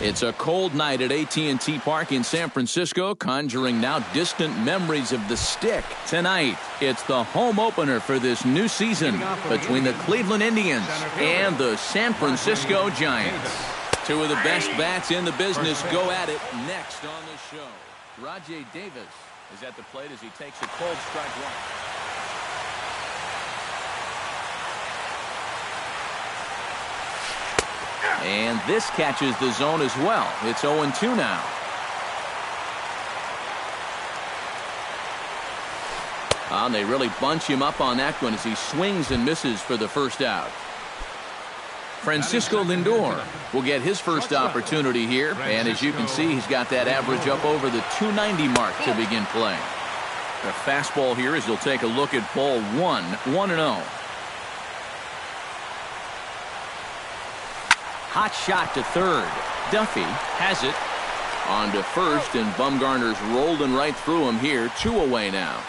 It's a cold night at AT&T Park in San Francisco, conjuring now distant memories of the stick. Tonight, it's the home opener for this new season between the Cleveland Indians and the San Francisco Giants. Two of the best bats in the business go at it next on the show. Rajai Davis is at the plate as he takes a cold strike one. And this catches the zone as well. It's 0-2 now. And they really bunch him up on that one as he swings and misses for the first out. Francisco Lindor will get his first opportunity here. And as you can see, he's got that average up over the 290 mark to begin playing. The fastball here as he'll take a look at ball one, 1-0. Hot shot to third. Duffy has it. On to first, and Bumgarner's rolling right through him here. 2 away now.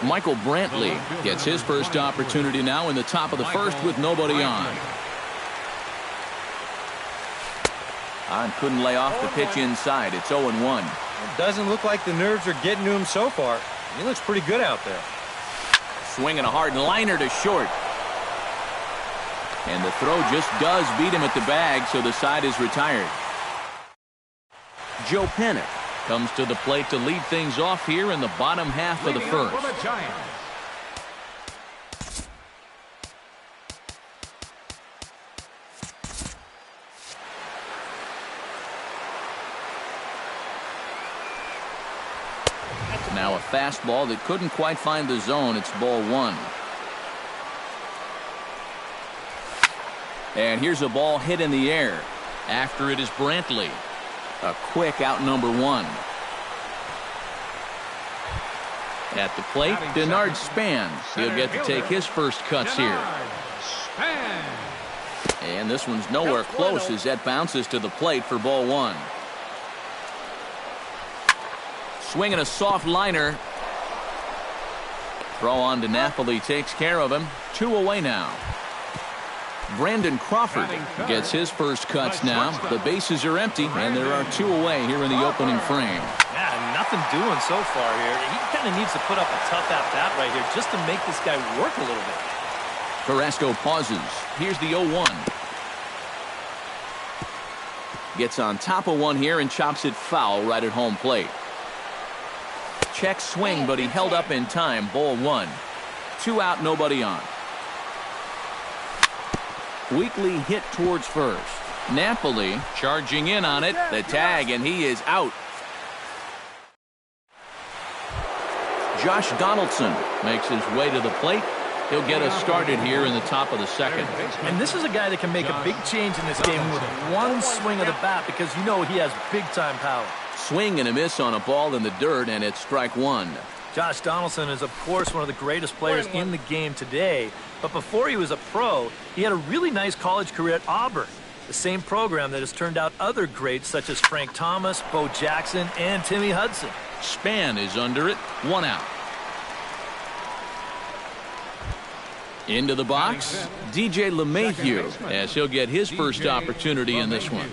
Michael Brantley gets his first opportunity now in the top of the first with nobody on. And couldn't lay off the pitch inside. It's 0-1. It doesn't look like the nerves are getting to him so far. He looks pretty good out there. Swinging a hard liner to short. And the throw just does beat him at the bag, so the side is retired. Joe Pennick comes to the plate to lead things off here in the bottom half of the first. Now a fastball that couldn't quite find the zone. It's ball one. And here's a ball hit in the air. After it is Brantley. A quick out number one. At the plate, Denard Span. He'll get to take his first cuts here. And this one's nowhere close as that bounces to the plate for ball one. Swinging a soft liner. Throw on to Napoli takes care of him. 2 away now. Brandon Crawford gets his first cuts now. The bases are empty, and there are 2 away here in the opening frame. Yeah, nothing doing so far here. He kind of needs to put up a tough at-bat right here just to make this guy work a little bit. Carrasco pauses. Here's the 0-1. Gets on top of one here and chops it foul right at home plate. Check swing, but he held up in time. Ball one. 2 out, nobody on. Weakly hit towards first. Napoli charging in on it. The tag, and he is out. Josh Donaldson makes his way to the plate. He'll get us started here in the top of the second. And this is a guy that can make a big change in this game with one swing of the bat because you know he has big-time power. Swing and a miss on a ball in the dirt, and it's strike one. Josh Donaldson is, of course, one of the greatest players in the game today. But before he was a pro, he had a really nice college career at Auburn, the same program that has turned out other greats such as Frank Thomas, Bo Jackson, and Timmy Hudson. Span is under it. 1 out. Into the box, DJ LeMahieu, as he'll get his first opportunity in this one.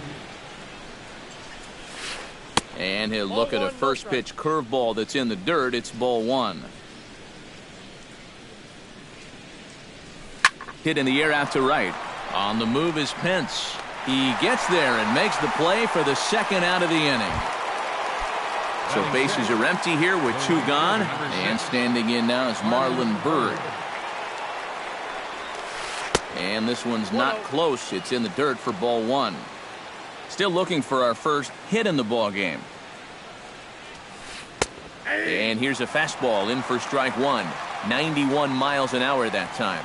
And he'll look at a first pitch curveball that's in the dirt. It's ball one. Hit in the air out to right. On the move is Pence. He gets there and makes the play for the second out of the inning. So bases are empty here with 2 gone. And standing in now is Marlon Byrd. And this one's not close. It's in the dirt for ball one. Still looking for our first hit in the ball game. And here's a fastball in for strike one. 91 miles an hour that time.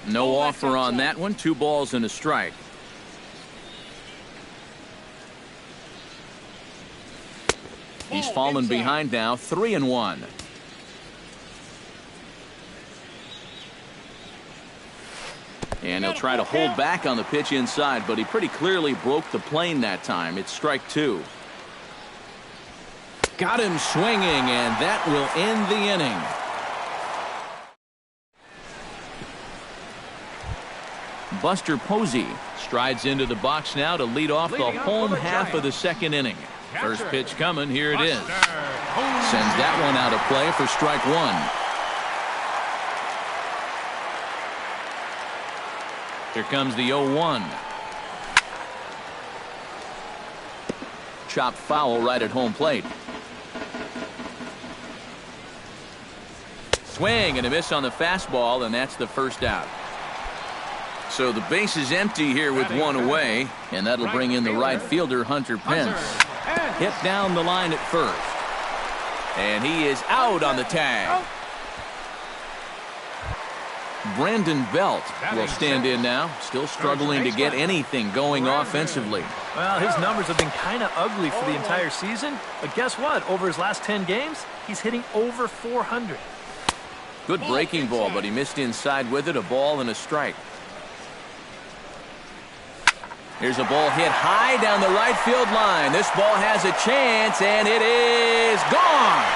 No offer on that one. 2 balls and a strike. He's fallen behind now. 3-1. And he'll try to hold back on the pitch inside, but he pretty clearly broke the plane that time. It's strike 2. Got him swinging, and that will end the inning. Buster Posey strides into the box now to lead off the home half of the second inning. First pitch coming. Here it is. Sends that one out of play for strike one. Here comes the 0-1. Chopped foul right at home plate. Swing and a miss on the fastball, and that's the first out. So the base is empty here with one away, and that'll bring in the right fielder, Hunter Pence. Hit down the line at first. And he is out on the tag. Brandon Belt will stand in now, still struggling to get anything going offensively. Well, his numbers have been kind of ugly for the entire season, but guess what? Over his last 10 games, he's hitting over 400. Good breaking ball, but he missed inside with it, a ball and a strike. Here's a ball hit high down the right field line. This ball has a chance, and it is gone.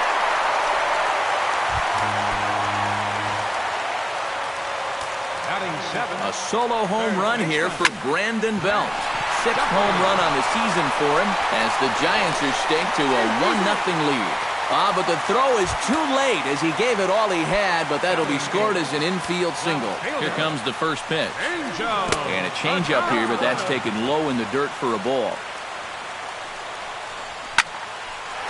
A solo home run here for Brandon Belt. Sixth home run on the season for him as the Giants are staked to a 1-0 lead. But the throw is too late as he gave it all he had, but that'll be scored as an infield single. Here comes the first pitch. And a changeup here, but that's taken low in the dirt for a ball.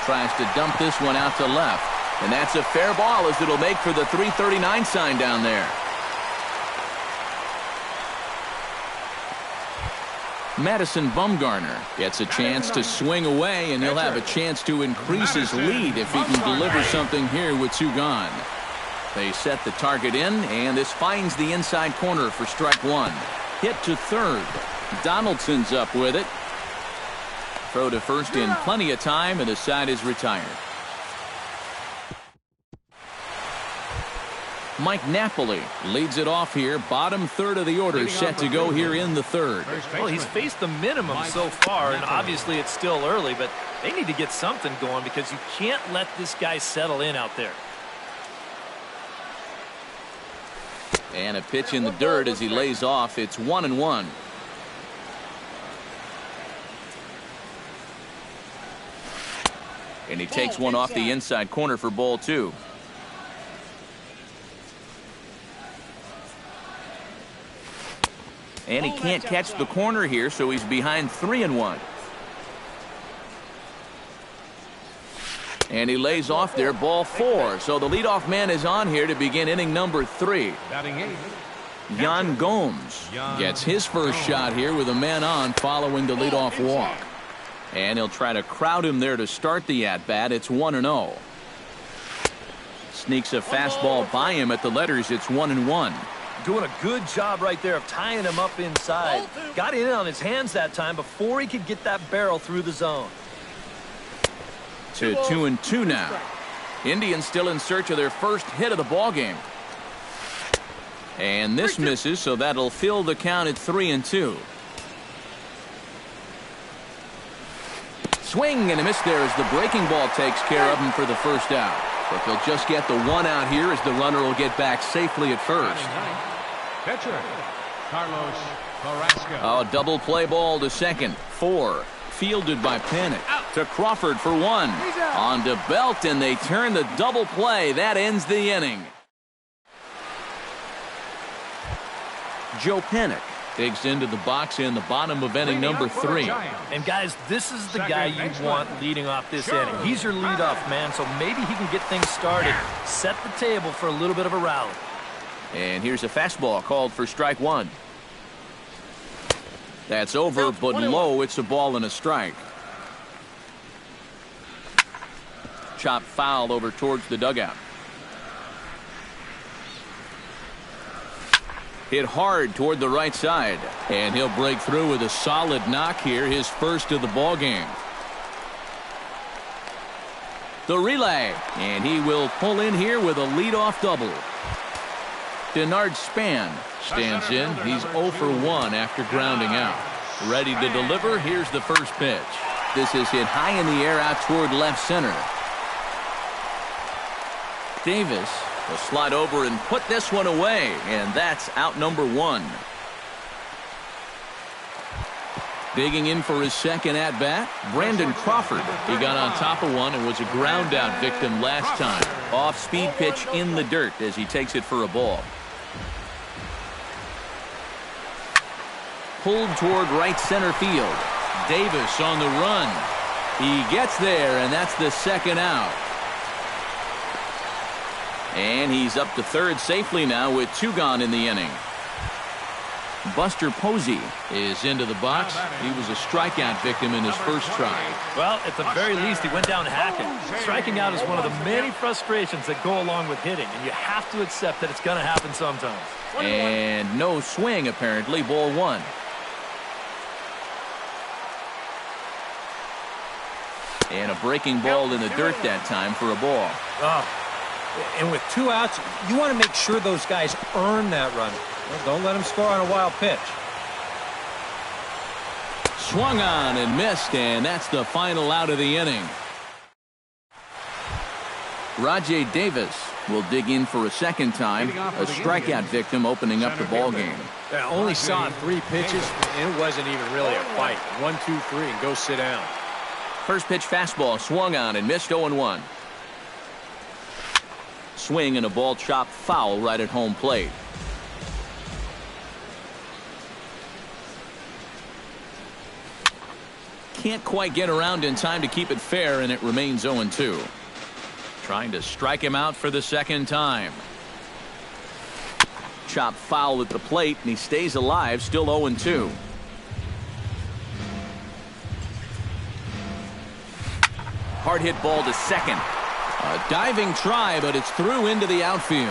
Tries to dump this one out to left. And that's a fair ball as it'll make for the 339 sign down there. Madison Bumgarner gets a chance to swing away, and he'll have a chance to increase his lead if he can deliver something here with two gone. They set the target in, and this finds the inside corner for strike one. Hit to third. Donaldson's up with it. Throw to first in plenty of time, and the side is retired. Mike Napoli leads it off here. Bottom third of the order set to go here in the third. Well, he's faced the minimum so far, and obviously it's still early, but they need to get something going because you can't let this guy settle in out there. And a pitch in the dirt as he lays off. It's 1-1. And he takes one off the inside corner for ball two. And he can't catch the corner here, so he's behind 3-1. And he lays off there, ball four. So the leadoff man is on here to begin inning number 3. Yan Gomes gets his first shot here with a man on following the leadoff walk. And he'll try to crowd him there to start the at-bat. It's 1-0. Sneaks a fastball by him at the letters. It's 1-1. Doing a good job right there of tying him up inside. Got in on his hands that time before he could get that barrel through the zone. To 2-2 now. Indians still in search of their first hit of the ball game. And this misses, so that'll fill the count at 3-2. Swing and a miss there as the breaking ball takes care of him for the first out. But they'll just get the one out here as the runner will get back safely at first. Pitcher, Carlos Carrasco. Oh, double play ball to second. 4. Fielded by Panic. To Crawford for 1. On to Belt, and they turn the double play. That ends the inning. Joe Panic digs into the box in the bottom of inning number 3. And guys, this is the guy you want leading off this inning. He's your leadoff man, so maybe he can get things started, set the table for a little bit of a rally. And here's a fastball called for strike one. That's over, but low. It's a ball and a strike. Chop foul over towards the dugout. Hit hard toward the right side, and he'll break through with a solid knock here, his first of the ball game. The relay, and he will pull in here with a leadoff double. Denard Span stands in. He's 0 for 1 after grounding out. Ready to deliver. Here's the first pitch. This is hit high in the air out toward left center. Davis will slide over and put this one away, and that's out number 1. Digging in for his second at-bat, Brandon Crawford. He got on top of one and was a ground-out victim last time. Off-speed pitch in the dirt as he takes it for a ball. Pulled toward right center field. Davis on the run. He gets there, and that's the second out. And he's up to third safely now with 2 gone in the inning. Buster Posey is into the box. He was a strikeout victim in his first try. Well, at the very least, he went down hacking. Striking out is one of the many frustrations that go along with hitting, and you have to accept that it's going to happen sometimes. And no swing, apparently. Ball 1. And a breaking ball in the dirt that time for a ball. And with 2 outs, you want to make sure those guys earn that run. Well, don't let them score on a wild pitch. Swung on and missed, and that's the final out of the inning. Rajay Davis will dig in for a second time. A strikeout victim opening up the ball game. I only saw 3 pitches, and it wasn't even really a fight. 1, 2, 3, and go sit down. First pitch fastball swung on and missed 0-1. Swing and a ball chopped foul right at home plate. Can't quite get around in time to keep it fair, and it remains 0-2. Trying to strike him out for the second time. Chopped foul at the plate, and he stays alive, still 0-2. Hard hit ball to second. A diving try, but it's through into the outfield.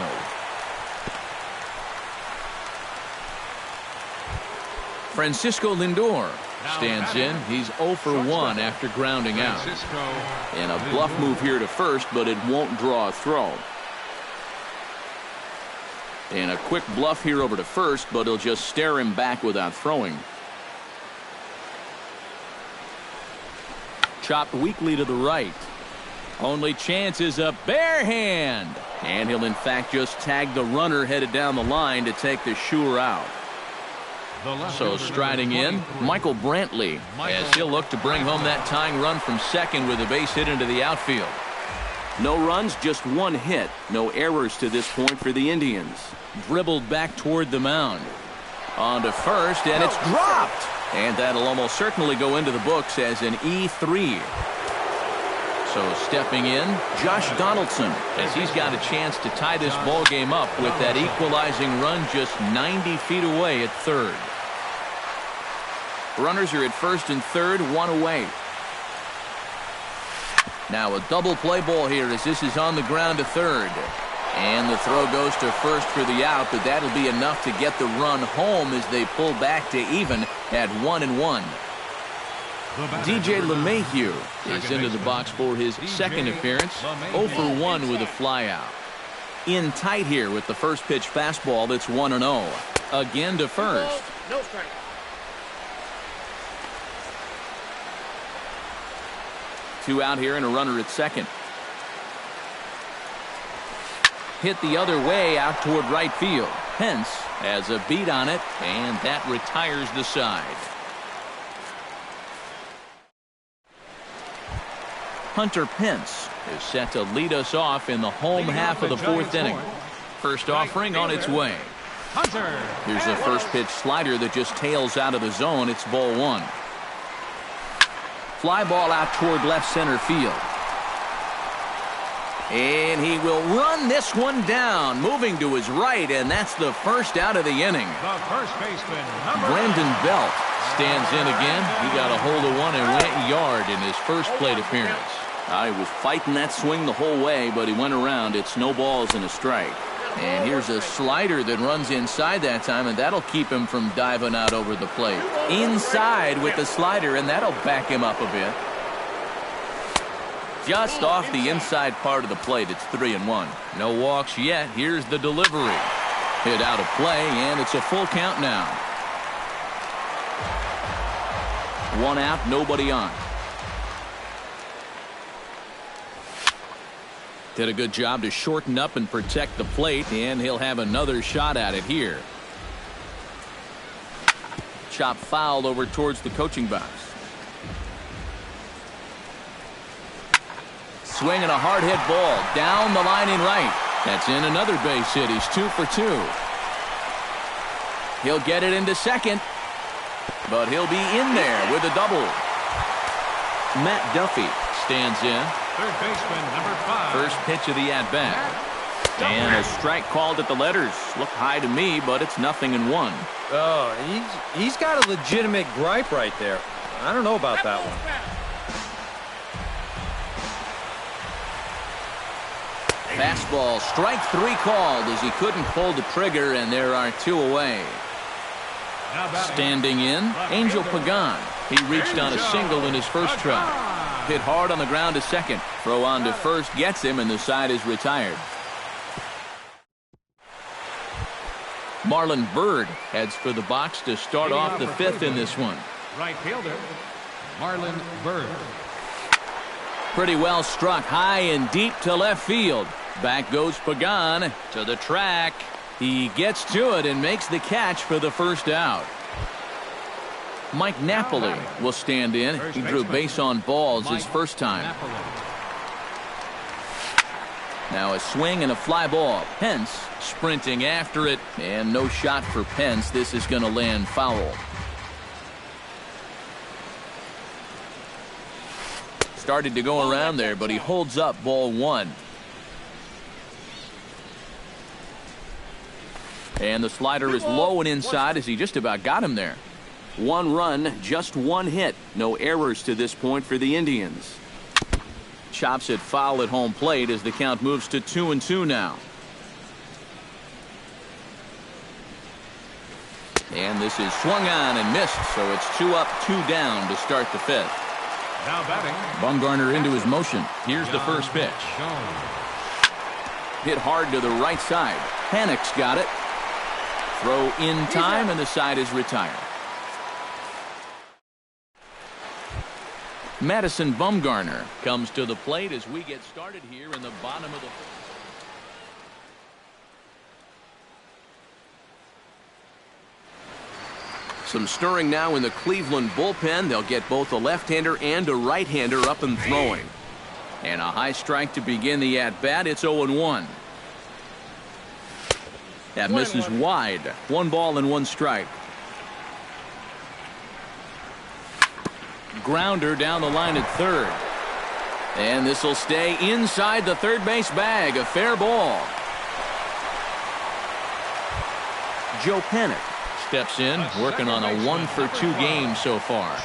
Francisco Lindor stands in. He's 0 for 1 after grounding out. And a bluff move here to first, but it won't draw a throw. And a quick bluff here over to first, but he'll just stare him back without throwing. Chopped weakly to the right. Only chance is a bare hand. And he'll in fact just tag the runner headed down the line to take the sure out. So striding in, Michael Brantley, as he'll look to bring home that tying run from second with a base hit into the outfield. No runs, just 1 hit. No errors to this point for the Indians. Dribbled back toward the mound. On to first, and it's dropped. And that'll almost certainly go into the books as an E3. So stepping in, Josh Donaldson, as he's got a chance to tie this ball game up with that equalizing run just 90 feet away at third. Runners are at first and third, 1 away. Now a double play ball here as this is on the ground to third. And the throw goes to first for the out, but that'll be enough to get the run home as they pull back to even at 1-1. DJ LeMahieu is into the box for his second appearance. 0 for 1 with a flyout. In tight here with the first pitch fastball that's 1-0. Again to first. No strike. Two out here and a runner at second. Hit the other way out toward right field. Pence has a beat on it, and that retires the side. Hunter Pence is set to lead us off in the home half of the 4th inning. First offering on its way. Here's the first pitch slider that just tails out of the zone. It's ball 1. Fly ball out toward left center field. And he will run this one down, moving to his right, and that's the first out of the inning. The first baseman, Brandon Belt stands in again. He got a hold of one and went yard in his first plate appearance. He was fighting that swing the whole way, but he went around. It's no balls and a strike. And here's a slider that runs inside that time, and that'll keep him from diving out over the plate. Inside with the slider, and that'll back him up a bit. Just off the inside part of the plate, it's 3-1. No walks yet. Here's the delivery. Hit out of play, and it's a full count now. 1 out, nobody on. Did a good job to shorten up and protect the plate, and he'll have another shot at it here. chop foul over towards the coaching box. Swinging a hard hit ball down the line in right. That's in another base hit. He's 2 for 2. He'll get it into second, but he'll be in there with a double. Matt Duffy stands in. Third baseman, number 5. First pitch of the at-bat. And a strike called at the letters. Looked high to me, but it's 0-1. Oh, he's got a legitimate gripe right there. I don't know about that one. Fastball, strike 3 called as he couldn't pull the trigger, and there are 2 away. Standing in, Angel Pagan. He reached on a single in his first try. Hit hard on the ground to second. Throw on to first gets him, and the side is retired. Marlon Byrd heads for the box to start off the 5th in this one. Right fielder, Marlon Byrd. Pretty well struck high and deep to left field. Back goes Pagan to the track. He gets to it and makes the catch for the first out. Mike Napoli will stand in. He drew base on balls his first time. Now a swing and a fly ball. Pence sprinting after it, and no shot for Pence. This is going to land foul. Started to go around there, but he holds up ball 1. And the slider is low and inside as he just about got him there. 1 run, just 1 hit. No errors to this point for the Indians. Chops it foul at home plate as the count moves to 2-2 now. And this is swung on and missed, so it's 2 up, 2 down to start the 5th. Now batting, Bumgarner into his motion. Here's the first pitch. Hit hard to the right side. Panic's got it. Throw in time, and the side is retired. Madison Bumgarner comes to the plate as we get started here in the bottom of the 5th. Some stirring now in the Cleveland bullpen. They'll get both a left-hander and a right-hander up and throwing. And a high strike to begin the at-bat. It's 0-1. That misses wide. 1 ball and 1 strike. Grounder down the line at third. And this will stay inside the third base bag. A fair ball. Joe Panik steps in, working on a 1-for-2 game so far.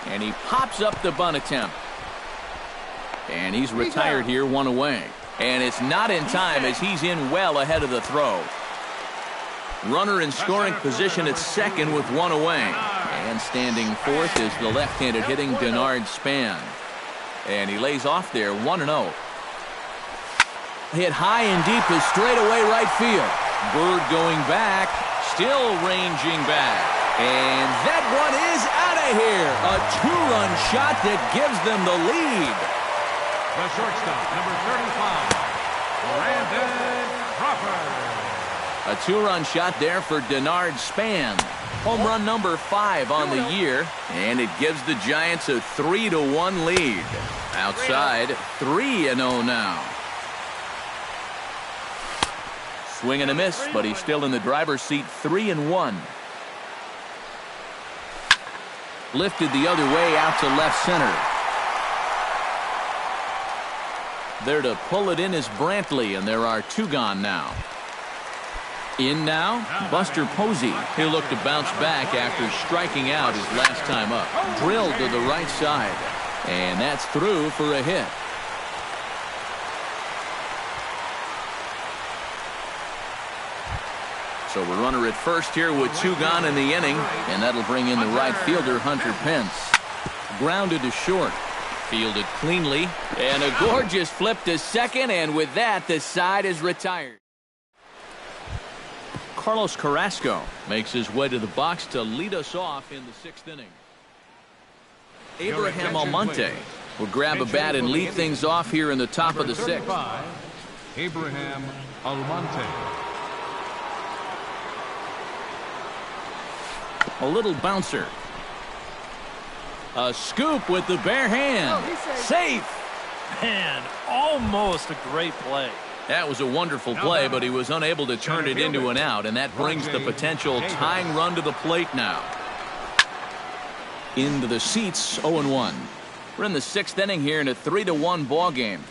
And he pops up the bunt attempt. And he's retired here, 1 away. And it's not in time as he's in well ahead of the throw. Runner in scoring position at second with 1 away. And standing fourth is the left-handed hitting Denard Span. And he lays off there, 1-0. Hit high and deep to straightaway right field. Bird going back, still ranging back. And that one is out of here. A 2-run shot that gives them the lead. The shortstop, number 35, Brandon Crawford. A 2-run shot there for Denard Span. Home run number 5 on the year, and it gives the Giants a 3-1 lead. Outside, 3-0 now. Swing and a miss, but he's still in the driver's seat, 3-1. Lifted the other way out to left center. There to pull it in is Brantley, and there are 2 gone now. In now, Buster Posey. He'll look to bounce back after striking out his last time up. Drilled to the right side, and that's through for a hit. So a runner at first here with 2 gone in the inning, and that'll bring in the right fielder, Hunter Pence. Grounded to short. Fielded cleanly, and a gorgeous flip to second, and with that, the side is retired. Carlos Carrasco makes his way to the box to lead us off in the 6th inning. Abraham Almonte will grab a bat and lead things off here in the top of the 6th. Abraham Almonte. A little bouncer. A scoop with the bare hand. Safe. Man, almost a great play. That was a wonderful play, but he was unable to turn it into an out, and that brings the potential tying run to the plate now. Into the seats, 0-1. We're in the 6th inning here in a 3-1 ball game.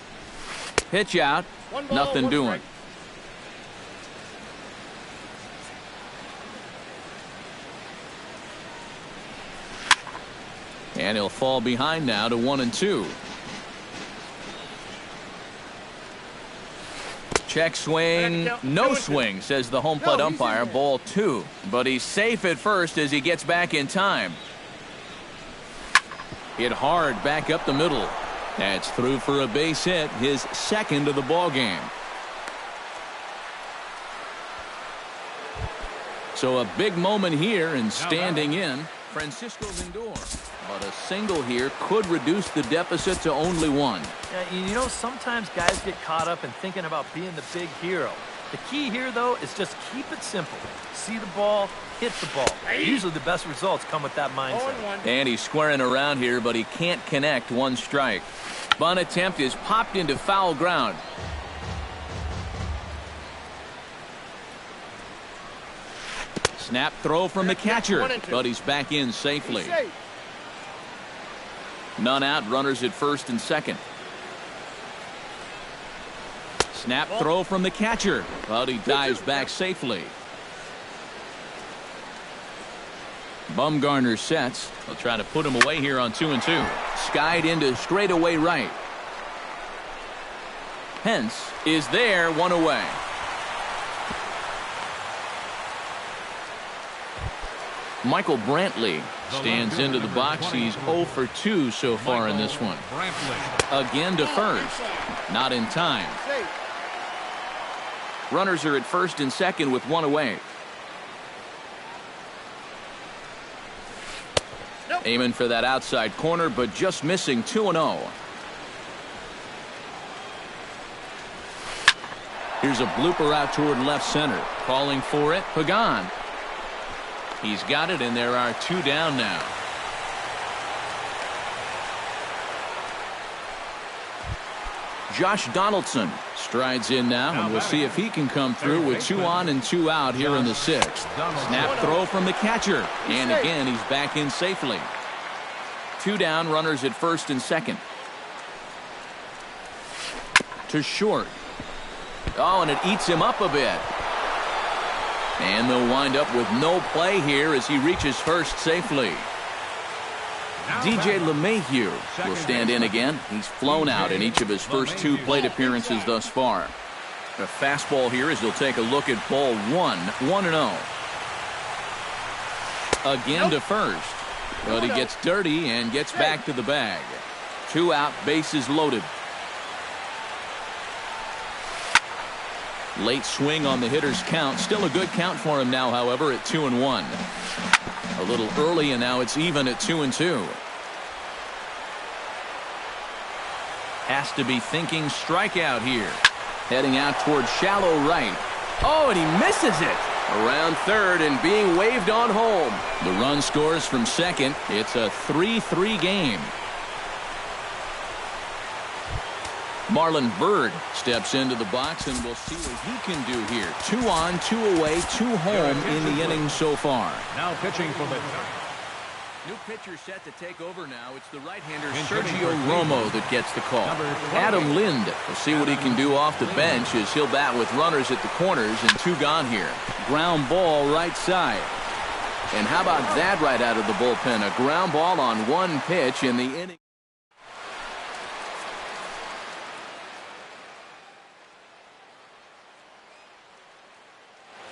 Pitch out, nothing doing. And he'll fall behind now to 1-2. Check swing, no swing, says the home plate umpire. Ball 2. But he's safe at first as he gets back in time. Hit hard back up the middle. That's through for a base hit, his 2nd of the ball game. So a big moment here and standing in, Francisco Lindor. But a single here could reduce the deficit to only 1. Yeah, you know, sometimes guys get caught up in thinking about being the big hero. The key here, though, is just keep it simple. See the ball, hit the ball. Usually the best results come with that mindset. And he's squaring around here, but he can't connect. 1 strike. Bunt attempt is popped into foul ground. Snap throw from the catcher, but he's back in safely. None out, runners at 1st and 2nd. Snap throw from the catcher, but he dives back safely. Bumgarner sets. They'll try to put him away here on 2-2. Skied into straightaway right. Pence is there, 1 away. Michael Brantley stands into the box. He's 0 for 2 so far in this one. Again to first. Not in time. Runners are at 1st and 2nd with 1 away. Aiming for that outside corner, but just missing. 2-0. Here's a blooper out toward left center. Calling for it, Pagan. He's got it, and there are 2 down now. Josh Donaldson strides in now, and we'll see if he can come through with 2 on and 2 out here in the 6th. Snap throw from the catcher, and again he's back in safely. 2 down, runners at 1st and 2nd. To short. Oh, and it eats him up a bit. And they'll wind up with no play here as he reaches 1st safely. DJ LeMahieu will stand in again. He's flown out in each of his first 2 plate appearances thus far. A fastball here as he'll take a look at ball 1, 1-0. Again to first. But he gets dirty and gets back to the bag. 2 out, bases loaded. Late swing on the hitter's count. Still a good count for him now, however, at 2-1. A little early, and now it's even at 2-2. Has to be thinking strikeout here. Heading out toward shallow right. Oh, and he misses it. Around 3rd and being waved on home. The run scores from 2nd. It's a 3-3 game. Marlon Byrd steps into the box, and we'll see what he can do here. 2 on, 2 away, 2 home in the inning so far. Now pitching for the new pitcher set to take over now. It's the right-hander Sergio Romo that gets the call. Adam Lind will see what he can do off the bench as he'll bat with runners at the corners and 2 gone here. Ground ball right side. And how about that right out of the bullpen? A ground ball on 1 pitch in the inning.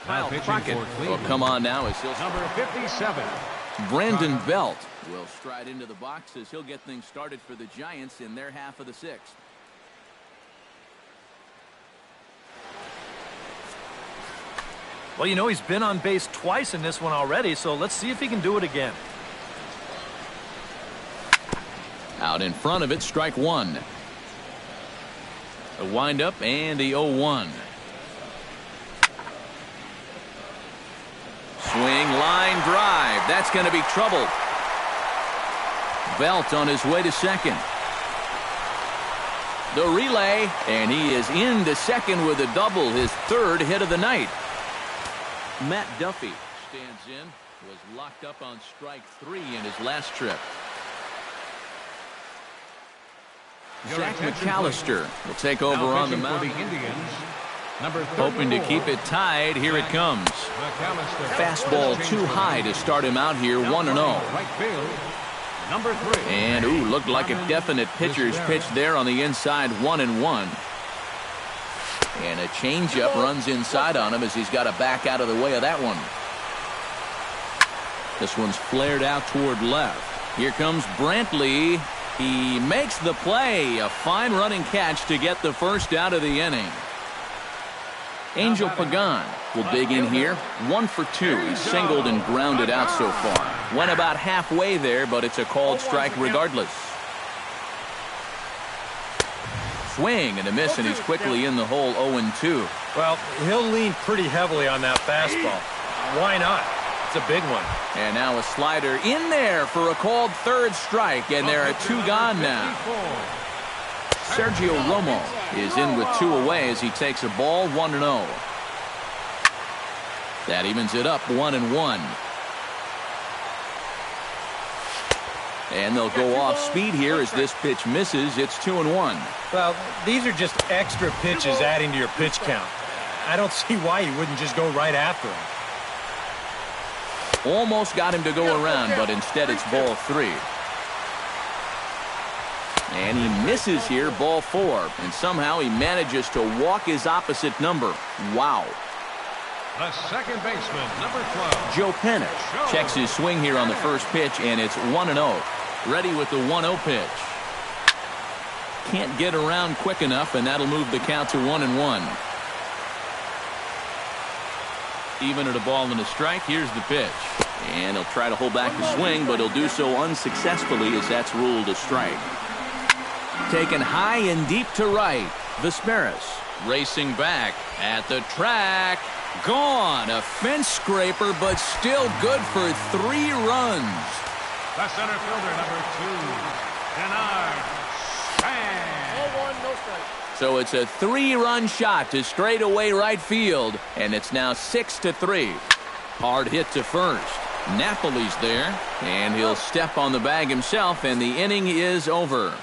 Kyle Crockett will come on now as he'll number 57. Brandon Belt will stride into the box as he'll get things started for the Giants in their half of the 6th. Well, you know, he's been on base twice in this one already, so let's see if he can do it again. Out in front of it, strike 1. A windup and the 0-1. Swing, line drive. that's going to be trouble. Belt on his way to second. The relay, and he is into second with a double, his third hit of the night. Matt Duffy stands in, was locked up on strike 3 in his last trip. Zach McAllister will take over on the mound. Hoping to keep it tied. Here it comes. Fastball too high to start him out here, 1-0. And, ooh, looked like a definite pitcher's pitch there on the inside, 1-1. And a changeup runs inside on him as he's got to back out of the way of that one. This one's flared out toward left. Here comes Brantley. He makes the play. A fine running catch to get the first out of the inning. Angel Pagan will dig in here. 1 for 2. He's singled and grounded out so far. Went about halfway there, but it's a called strike regardless. Swing and a miss, and he's quickly in the hole, 0-2. Well, he'll lean pretty heavily on that fastball. Why not? It's a big one. And now a slider in there for a called third strike, and there are 2 gone now. Sergio Romo is in with 2 away as he takes a ball, 1-0. That evens it up, 1-1. And they'll go off speed here as this pitch misses. It's 2-1. Well, these are just extra pitches adding to your pitch count. I don't see why you wouldn't just go right after him. Almost got him to go around, but instead it's ball 3. And he misses here, ball 4. And somehow he manages to walk his opposite number. Wow. The second baseman, number 12. Joe Pennick checks his swing here on the first pitch, and it's 1-0. Ready with the 1-0 pitch. Can't get around quick enough, and that'll move the count to 1-1. Even at a ball and a strike, here's the pitch. And he'll try to hold back the swing, but he'll do so unsuccessfully as that's ruled a strike. Taken high and deep to right. Vesperis racing back at the track. Gone. A fence scraper, but still good for 3 runs. The center fielder, number 2, Denard Span. 0-1, no strike. So it's a 3-run shot to straightaway right field, and it's now 6-3. Hard hit to first. Napoli's there, and he'll step on the bag himself, and the inning is over.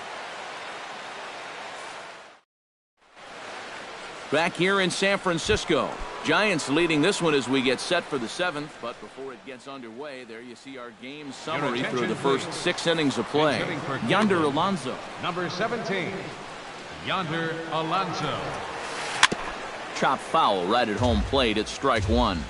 Back here in San Francisco, Giants leading this one as we get set for the 7th. But before it gets underway, there you see our game summary through the first 6 innings of play. Yonder Alonso. Number 17, Yonder Alonso. Chop foul right at home plate at strike 1.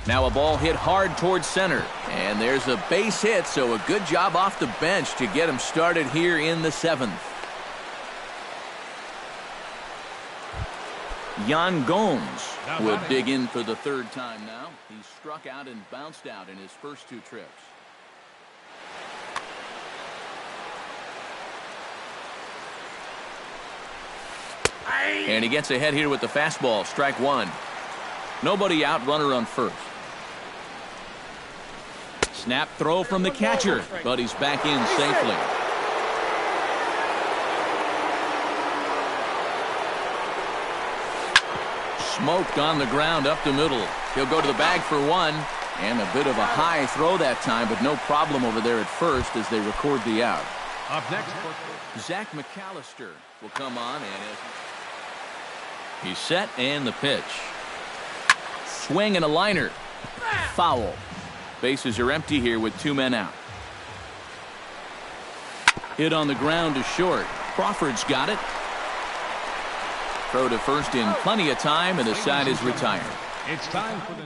Now a ball hit hard towards center. And there's a base hit, so a good job off the bench to get him started here in the 7th. Yan Gomes will dig in for the 3rd time now. He struck out and bounced out in his first 2 trips. And he gets ahead here with the fastball, strike 1. Nobody out, runner on first. Snap throw from the catcher, but he's back in safely. Smoked on the ground up the middle. He'll go to the bag for 1. And a bit of a high throw that time, but no problem over there at first as they record the out. Up next, Zach McAllister will come on, and he's set, and the pitch. Swing and a liner. Foul. Bases are empty here with 2 men out. Hit on the ground to short. Crawford's got it. Throw to first in plenty of time, and the side is retired. it's time for the...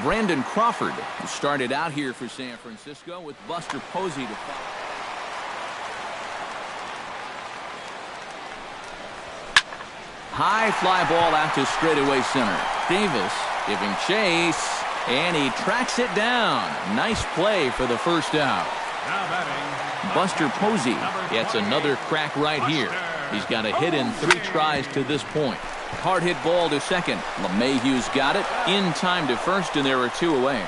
Brandon Crawford, who started out here for San Francisco with Buster Posey to follow. High fly ball out to straightaway center. Davis giving chase, and he tracks it down. Nice play for the first out. Now batting, Buster Posey gets another crack right here. He's got a hit in 3 tries to this point. Hard hit ball to second. LeMahieu's got it in time to first, and there are 2 away.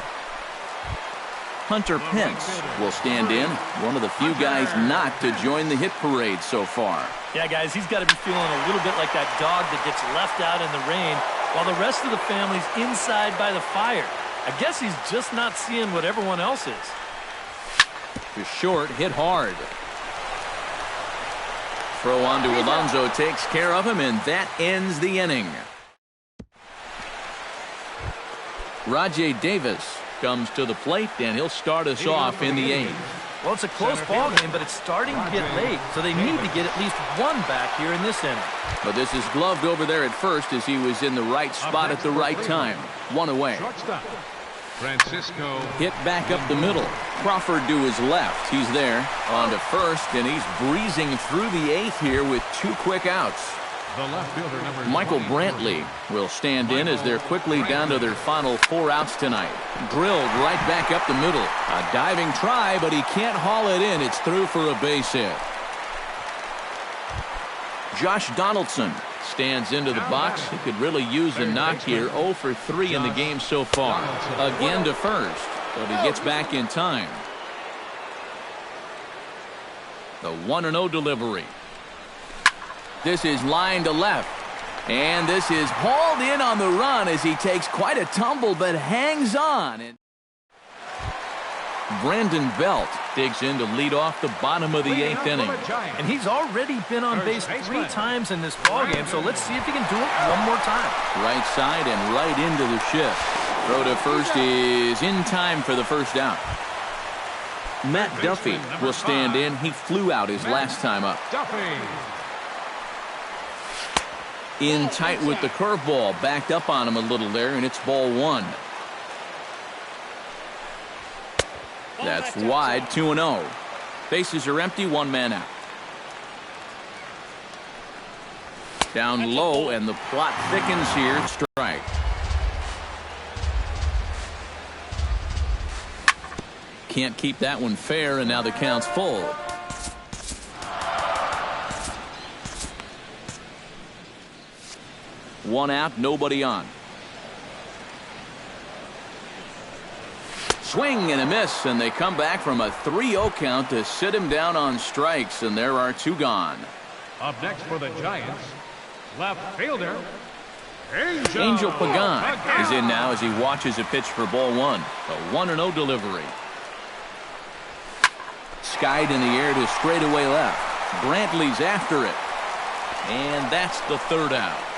Hunter Pence will stand in, one of the few guys not to join the hit parade so far. Yeah, guys, he's got to be feeling a little bit like that dog that gets left out in the rain while the rest of the family's inside by the fire. I guess he's just not seeing what everyone else is. To short, hit hard. Throw on to Alonso takes care of him, and that ends the inning. Rajay Davis comes to the plate, and he'll start us off in the 8th. Well, it's a close ball game, but it's starting to get late, so they need to get at least one back here in this inning. But this is gloved over there at first as he was in the right spot at the right time. 1 away. Francisco. Hit back up the middle. Crawford to his left. He's there. On to first, and he's breezing through the 8th here with 2 quick outs. The left fielder, number Michael Brantley will stand in as they're quickly down to their final 4 outs tonight. Drilled right back up the middle. A diving try, but he can't haul it in. It's through for a base hit. Josh Donaldson stands into the box. He could really use a knock here. 0 for 3 in the game so far. Again to first, but he gets back in time. The 1-0 delivery. This is line to left. And this is hauled in on the run as he takes quite a tumble but hangs on. And Brandon Belt digs in to lead off the bottom of the 8th inning. And he's already been on base 3 times in this ballgame, so let's see if he can do it one more time. Right side and right into the shift. Throw to first is in time for the first out. Matt Duffy will stand in. He flew out his last time up. In tight with the curveball, backed up on him a little there, and it's ball 1. That's wide, 2-0. Bases are empty, 1 man out. Down low, and the plot thickens here. Strike. Can't keep that one fair, and now the count's full. One out, nobody on. Swing and a miss, and they come back from a 3-0 count to sit him down on strikes, and there are 2 gone. Up next for the Giants, left fielder, Angel Pagan is in now as he watches a pitch for ball 1. A 1-0 delivery. Skied in the air to straightaway left. Brantley's after it. And that's the 3rd out.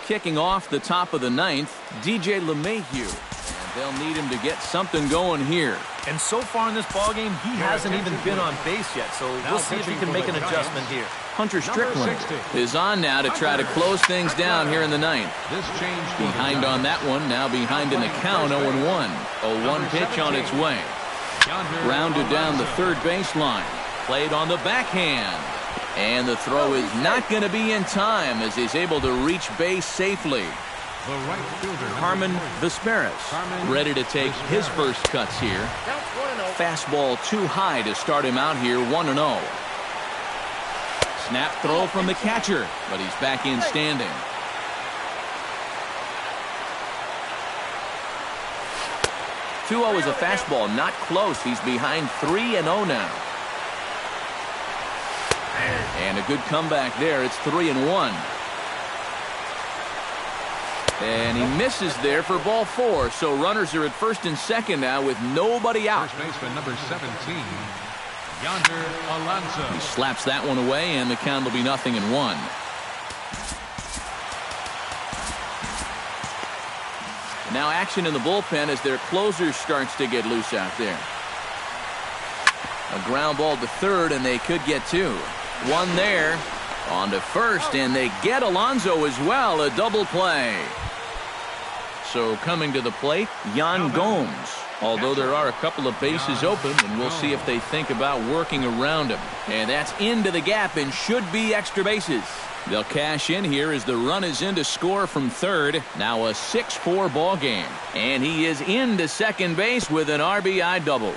Kicking off the top of the 9th, DJ LeMahieu. And they'll need him to get something going here. And so far in this ballgame, he hasn't even been on base yet, so we'll see if he can make an adjustment here. Hunter Strickland is on now to try to close things down here in the 9th. Behind on that one, now behind in the count, 0-1. A 1 pitch on its way. Grounded down the third baseline. Played on the backhand. And the throw is not going to be in time as he's able to reach base safely. Carmen Vesperis ready to take his first cuts here. Fastball too high to start him out here, 1-0. Snap throw from the catcher, but he's back in standing. Two-0 is a fastball, not close. He's behind 3-0 now. And a good comeback there. It's 3-1. And he misses there for ball 4. So runners are at first and second now with nobody out. First baseman number 17, Yonder Alonso. He slaps that one away, and the count will be 0-1. Now action in the bullpen as their closer starts to get loose out there. A ground ball to third, and they could get 2. One there. On to first, and they get Alonso as well. A double play. So coming to the plate, Yan Gomes. Although there are a couple of bases open, and we'll see if they think about working around him. And that's into the gap and should be extra bases. They'll cash in here as the run is in to score from third. Now a 6-4 ball game. And he is into second base with an RBI double.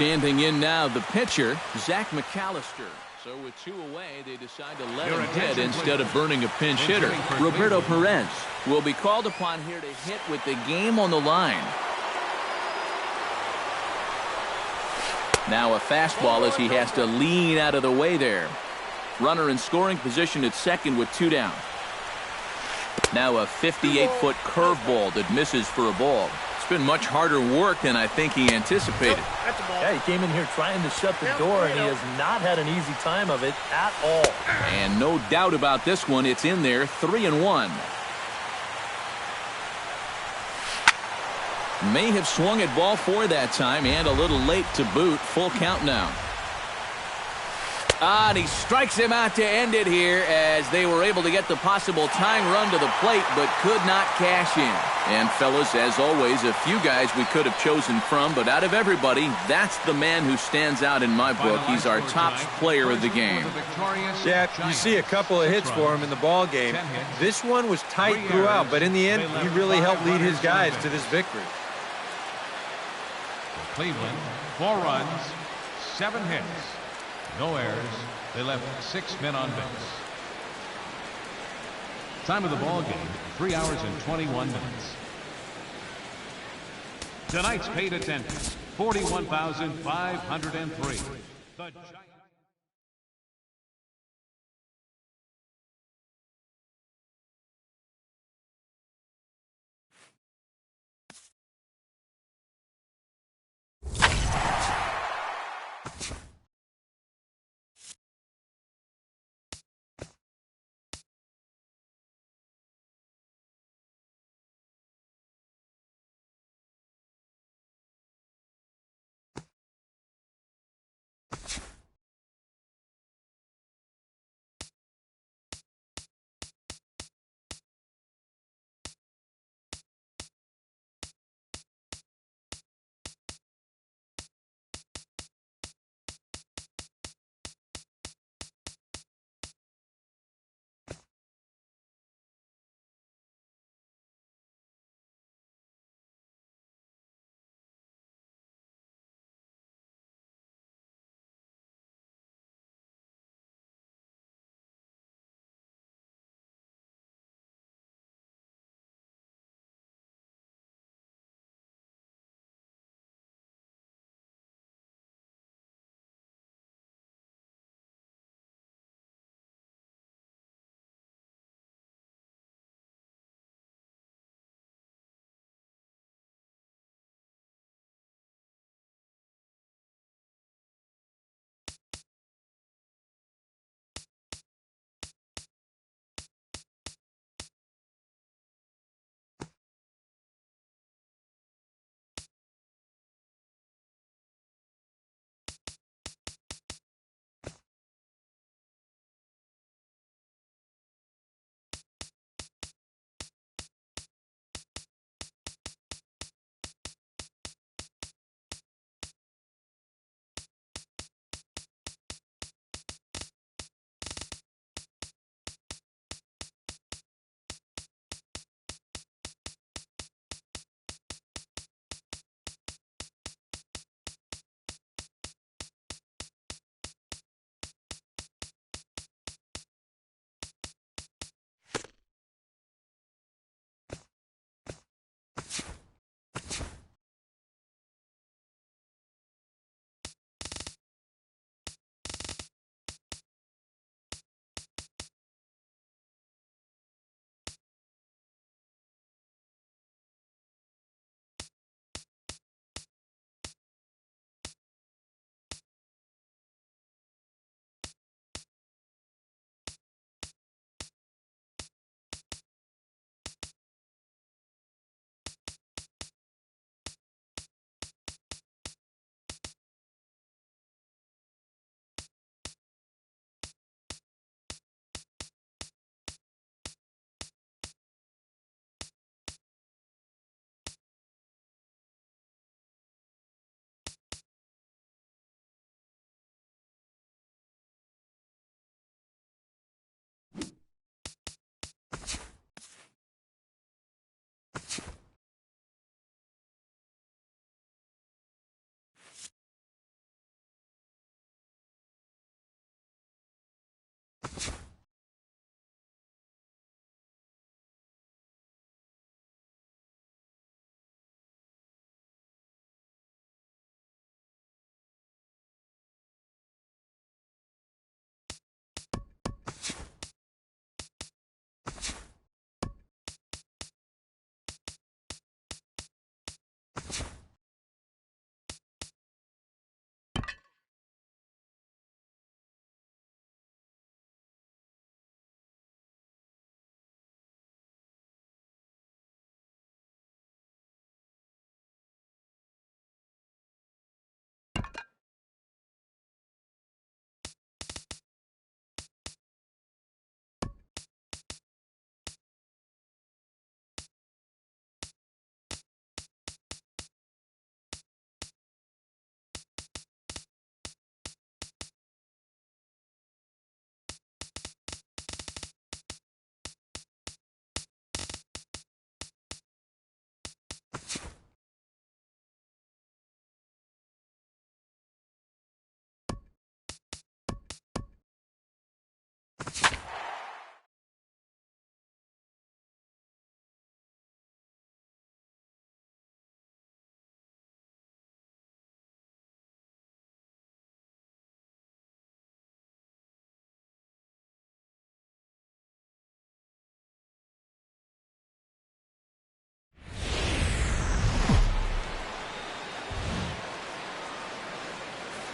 Standing in now, the pitcher, Zach McAllister. So with 2 away, they decide to let him hit instead of burning a pinch hitter. Roberto Perez will be called upon here to hit with the game on the line. Now a fastball as he has to lean out of the way there. Runner in scoring position at second with 2 down. Now a 58-foot curveball that misses for a ball. It's been much harder work than I think he anticipated. Yeah, he came in here trying to shut the door, and he has not had an easy time of it at all. And no doubt about this one, it's in there, 3-1. May have swung at ball 4 that time, and a little late to boot. Full count now. And he strikes him out to end it here as they were able to get the possible tying run to the plate but could not cash in. And fellas, as always, a few guys we could have chosen from, but out of everybody, that's the man who stands out in my book. He's our top player of the game. Yeah, you see a couple of hits for him in the ball game. This one was tight throughout, but in the end, he really helped lead his guys to this victory. Cleveland, 4 runs, 7 hits. No errors. They left 6 men on base. Time of the ball game, 3 hours and 21 minutes. Tonight's paid attendance, 41,503.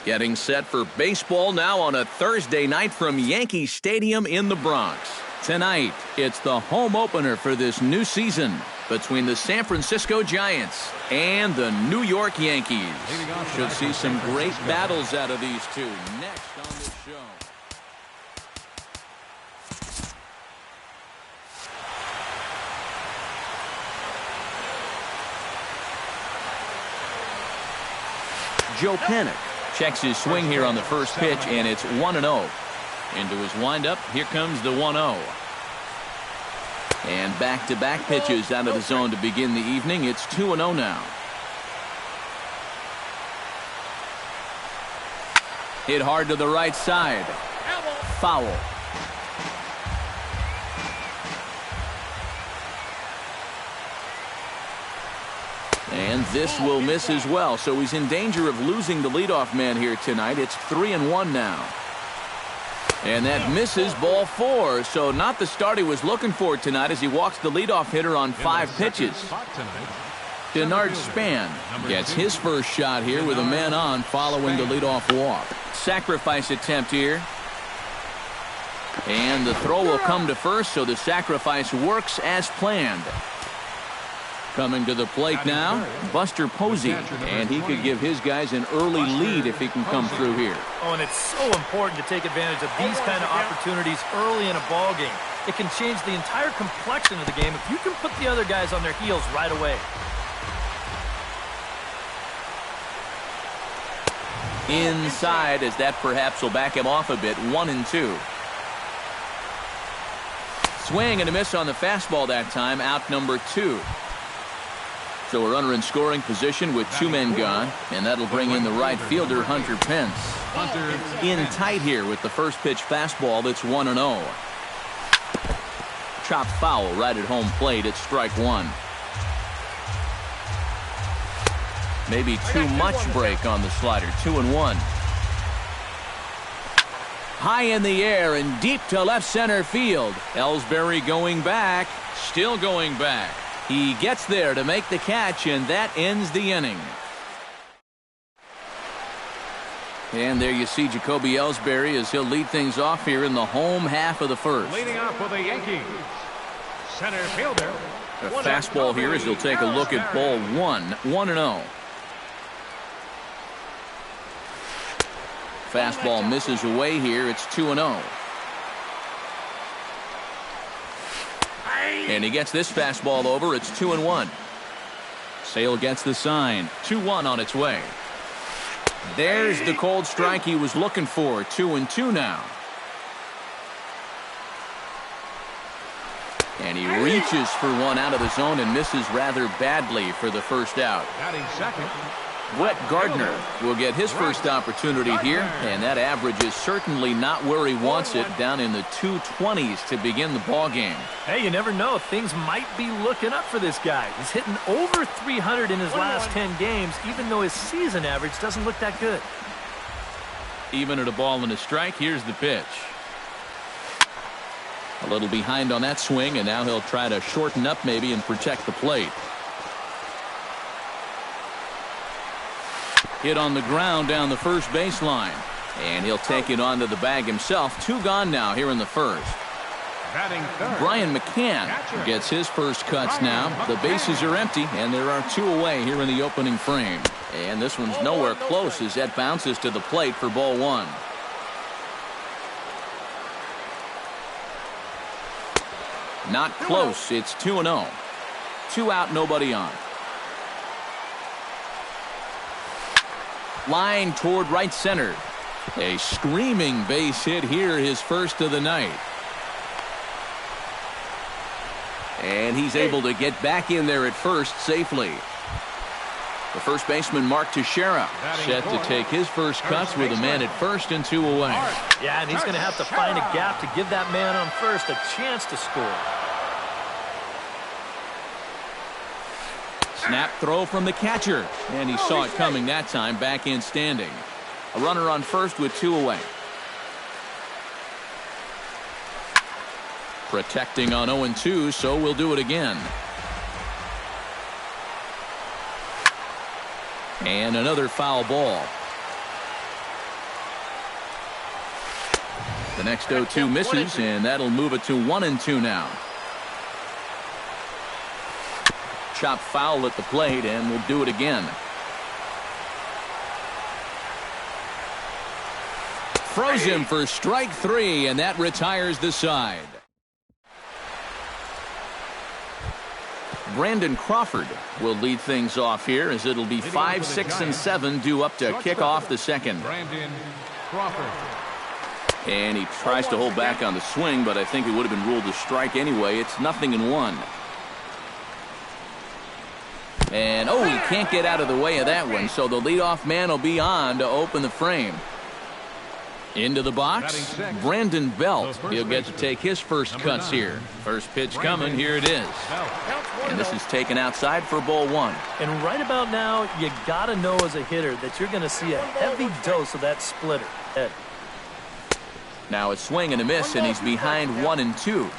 Getting set for baseball now on a Thursday night from Yankee Stadium in the Bronx. Tonight, it's the home opener for this new season between the San Francisco Giants and the New York Yankees. Should see some great battles out of these two next on this show. Joe Panik checks his swing here on the first pitch, and it's 1-0. Into his windup, here comes the 1-0. And back-to-back pitches out of the zone to begin the evening. It's 2-0 now. Hit hard to the right side. Foul. And this will miss as well, so he's in danger of losing the leadoff man here tonight. It's 3-1 now. And that misses, ball 4, so not the start he was looking for tonight as he walks the leadoff hitter on 5 pitches. Denard Span gets his first shot here with a man on following the leadoff walk. Sacrifice attempt here. And the throw will come to first, so the sacrifice works as planned. Coming to the plate now, Buster Posey, and he could give his guys an early lead if he can come through here. Oh, and it's so important to take advantage of these kind of opportunities early in a ball game. It can change the entire complexion of the game if you can put the other guys on their heels right away. Inside, as that perhaps will back him off a bit, 1-2. Swing and a miss on the fastball that time, out number 2. So a runner in scoring position with 2 men gone, and that'll bring in the right fielder, Hunter Pence. In tight here with the first pitch fastball. That's 1-0. Chopped foul right at home plate. It's strike 1. Maybe too much break on the slider. 2-1. High in the air and deep to left center field. Ellsbury going back, still going back. He gets there to make the catch, and that ends the inning. And there you see Jacoby Ellsbury as he'll lead things off here in the home half of the first. Leading off for the Yankees, center fielder. A fastball here as he'll take a look at ball 1. 1-0. Fastball misses away here. It's 2-0. And he gets this fastball over. It's 2-1. Sale gets the sign. 2-1 on its way. There's the cold strike he was looking for. 2-2 now. And he reaches for one out of the zone and misses rather badly for the first out. Batting second. Brett Gardner will get his first opportunity here, and that average is certainly not where he wants it, down in the 220s to begin the ball game. Hey, you never know. Things might be looking up for this guy. He's hitting over 300 in his last 10 games, even though his season average doesn't look that good. Even at a ball and a strike, here's the pitch. A little behind on that swing, and now he'll try to shorten up maybe and protect the plate. Hit on the ground down the first baseline. And he'll take it onto the bag himself. 2 gone now here in the first. Batting third. Brian McCann gets his first cuts now. The bases are empty, and there are 2 away here in the opening frame. And this one's nowhere close as that bounces to the plate for ball 1. Not close. It's 2-0. 2 out, nobody on. Line toward right center. A screaming base hit here, his first of the night. And he's able to get back in there at first safely. The first baseman, Mark Teixeira, set to take his first cuts with a man at first and 2 away. Yeah, and he's going to have to find a gap to give that man on first a chance to score. Snap throw from the catcher, and he saw it coming that time, back in standing. A runner on first with 2 away. Protecting on 0-2, so we'll do it again. And another foul ball. The next 0-2 misses, and that'll move it to 1-2 now. Chop foul at the plate, and we'll do it again. Throws him for strike 3, and that retires the side. Brandon Crawford will lead things off here, as it'll be 5, 6, and 7 due up to kick off the second. Brandon Crawford. And he tries to hold back on the swing, but I think it would have been ruled a strike anyway. It's 0-1. And, oh, he can't get out of the way of that one, so the leadoff man will be on to open the frame. Into the box, Brandon Belt. He'll get to take his first cuts here. First pitch coming, here it is. And this is taken outside for ball 1. And right about now, you got to know as a hitter that you're going to see a heavy dose of that splitter. Now a swing and a miss, and he's behind 1-2.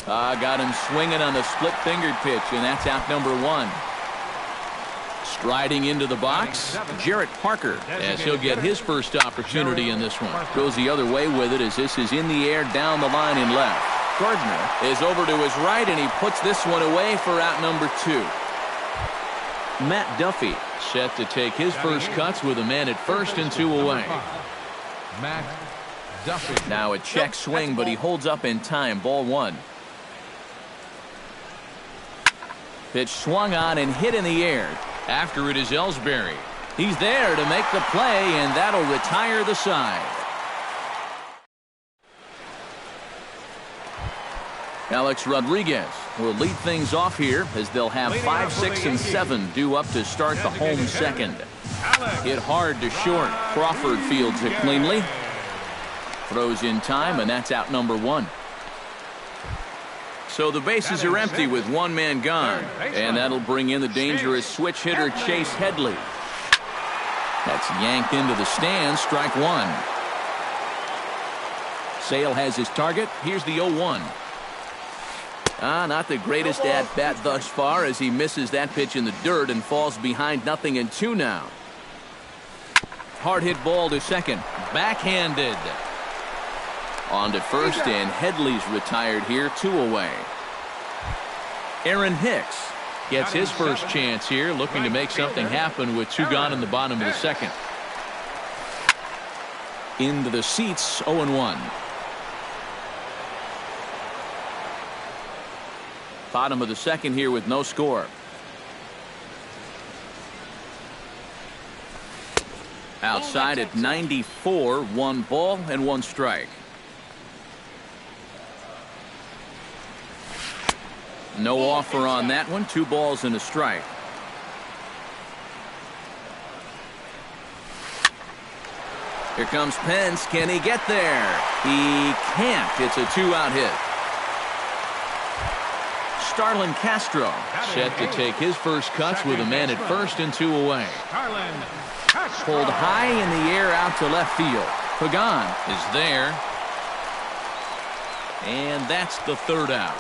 Got him swinging on the split-fingered pitch, and that's out number 1. Striding into the box, Jarrett Parker, as he'll get his first opportunity in this one. Goes the other way with it, as this is in the air down the line in left. Gardner is over to his right, and he puts this one away for out number 2. Matt Duffy set to take his first cuts with a man at first and 2 away. Matt Duffy. Now a check swing, but he holds up in time. Ball 1. Pitch swung on and hit in the air. After it is Ellsbury. He's there to make the play, and that'll retire the side. Alex Rodriguez will lead things off here, as they'll have 5, 6, and 7 due up to start the home second. Hit hard to short. Crawford fields it cleanly. Throws in time, and that's out number 1. So the bases are empty with one man gone, and that'll bring in the dangerous switch hitter Chase Headley. That's yanked into the stands, strike 1. Sale has his target. Here's the 0-1. Not the greatest at-bat thus far, as he misses that pitch in the dirt and falls behind 0-2 now. Hard hit ball to second. Backhanded. On to first, and Headley's retired here, 2 away. Aaron Hicks gets his first chance here, looking to make something happen with 2 gone in the bottom of the second. Into the seats, 0-1. Bottom of the second here with no score. Outside at 94, 1 ball and 1 strike. No offer on that one. 2 balls and a strike. Here comes Pence. Can he get there? He can't. It's a 2-out hit. Starlin Castro set to take his first cuts with a man at first and 2 away. Pulled high in the air out to left field. Pagan is there. And that's the 3rd out.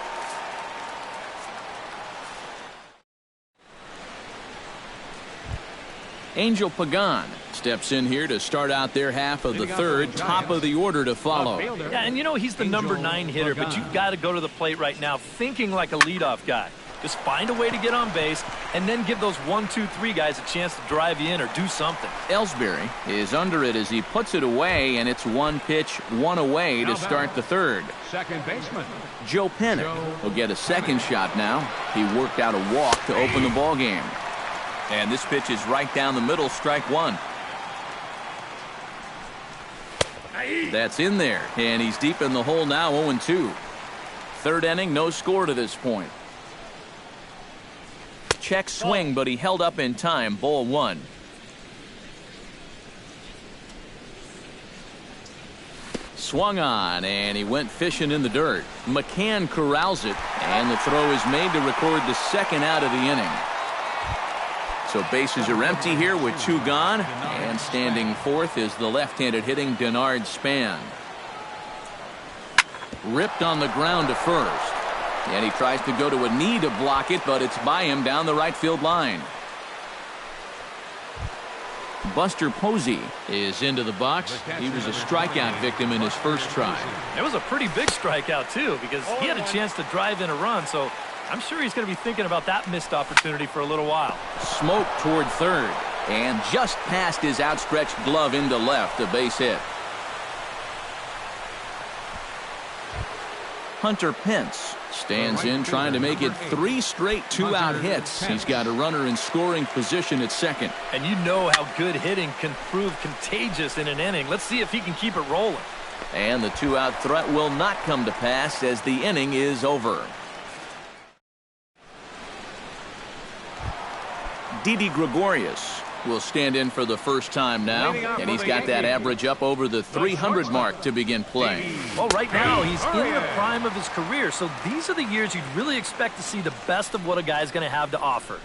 Angel Pagan steps in here to start out their half of the 3rd. Top of the order to follow. Yeah, and you know he's the number 9 hitter, but you've got to go to the plate right now thinking like a leadoff guy. Just find a way to get on base, and then give those 1, 2, 3 guys a chance to drive you in or do something. Ellsbury is under it as he puts it away, and it's 1 pitch, 1 away to start the 3rd. Second baseman Joe Pennick will get a second shot now. He worked out a walk to open the ball game. And this pitch is right down the middle, strike 1. That's in there, and he's deep in the hole now, 0-2. 3rd inning, no score to this point. Check swing, but he held up in time, ball 1. Swung on, and he went fishing in the dirt. McCann corrals it, and the throw is made to record the 2nd out of the inning. So bases are empty here with 2 gone, and standing 4th is the left-handed hitting Denard Span. Ripped on the ground to first, and he tries to go to a knee to block it, but it's by him down the right field line. Buster Posey is into the box. He was a strikeout victim in his first try. It was a pretty big strikeout, too, because he had a chance to drive in a run, so I'm sure he's going to be thinking about that missed opportunity for a little while. Smoke toward third, and just past his outstretched glove into left, a base hit. Hunter Pence stands in, trying to make it 3 straight 2-out hits. He's got a runner in scoring position at second. And you know how good hitting can prove contagious in an inning. Let's see if he can keep it rolling. And the 2-out threat will not come to pass as the inning is over. Didi Gregorius will stand in for the first time now, and he's got that average up over the 300 mark to begin play. Well, right now he's in the prime of his career, so these are the years you'd really expect to see the best of what a guy's going to have to offer.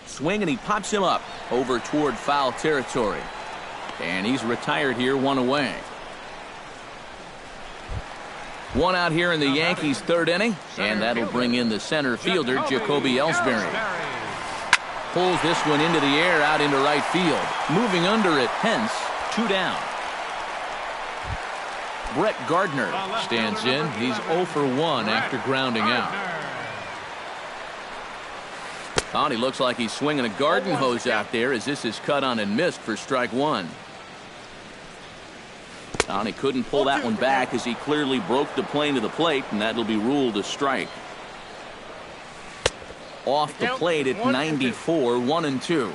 Swing, and he pops him up over toward foul territory. And he's retired here, 1 away. 1 out here in the Yankees' 3rd inning, and that'll bring in the center fielder, Jacoby Ellsbury. Pulls this one into the air, out into right field. Moving under it, Pence, 2 down. Brett Gardner stands in. He's 0 for 1 after grounding out. Oh, and he looks like he's swinging a garden hose out there as this is cut on and missed for strike 1. Oh, and he couldn't pull that one back as he clearly broke the plane to the plate, and that'll be ruled a strike. Off the plate at 94, 1-2.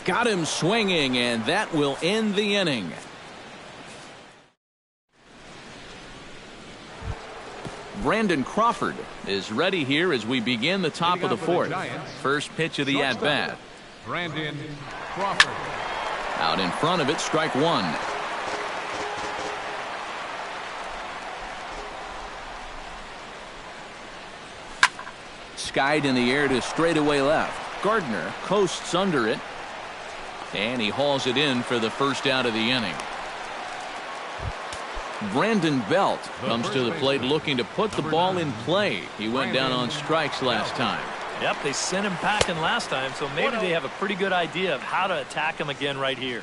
Got him swinging, and that will end the inning. Brandon Crawford is ready here as we begin the top of the 4th. First pitch of the at-bat. Brandon Crawford. Out in front of it, strike 1. Skied in the air to straightaway left. Gardner coasts under it, and he hauls it in for the first out of the inning. Brandon Belt comes to the plate looking to put the ball in play. He went down on strikes last time. Yep, they sent him packing last time, so maybe they have a pretty good idea of how to attack him again right here.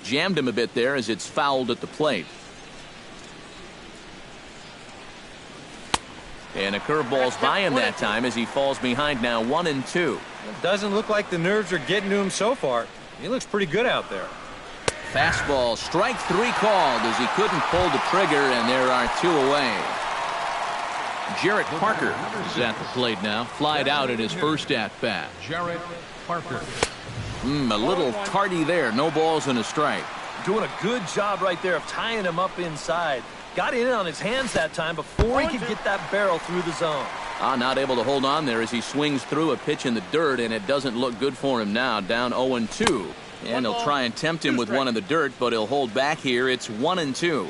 Jammed him a bit there as it's fouled at the plate. And a curveball's by him that time as he falls behind now, 1-2. It doesn't look like the nerves are getting to him so far. He looks pretty good out there. Fastball, strike 3 called as he couldn't pull the trigger, and there are 2 away. Jarrett Parker is at the plate now, flied out at his first at-bat. Jarrett Parker. A little tardy there, no balls and a strike. Doing a good job right there of tying him up inside. Got in on his hands that time before he could get that barrel through the zone. Not able to hold on there as he swings through a pitch in the dirt, and it doesn't look good for him now. Down 0-2. And he'll try and tempt him with one in the dirt, but he'll hold back here. It's 1-2.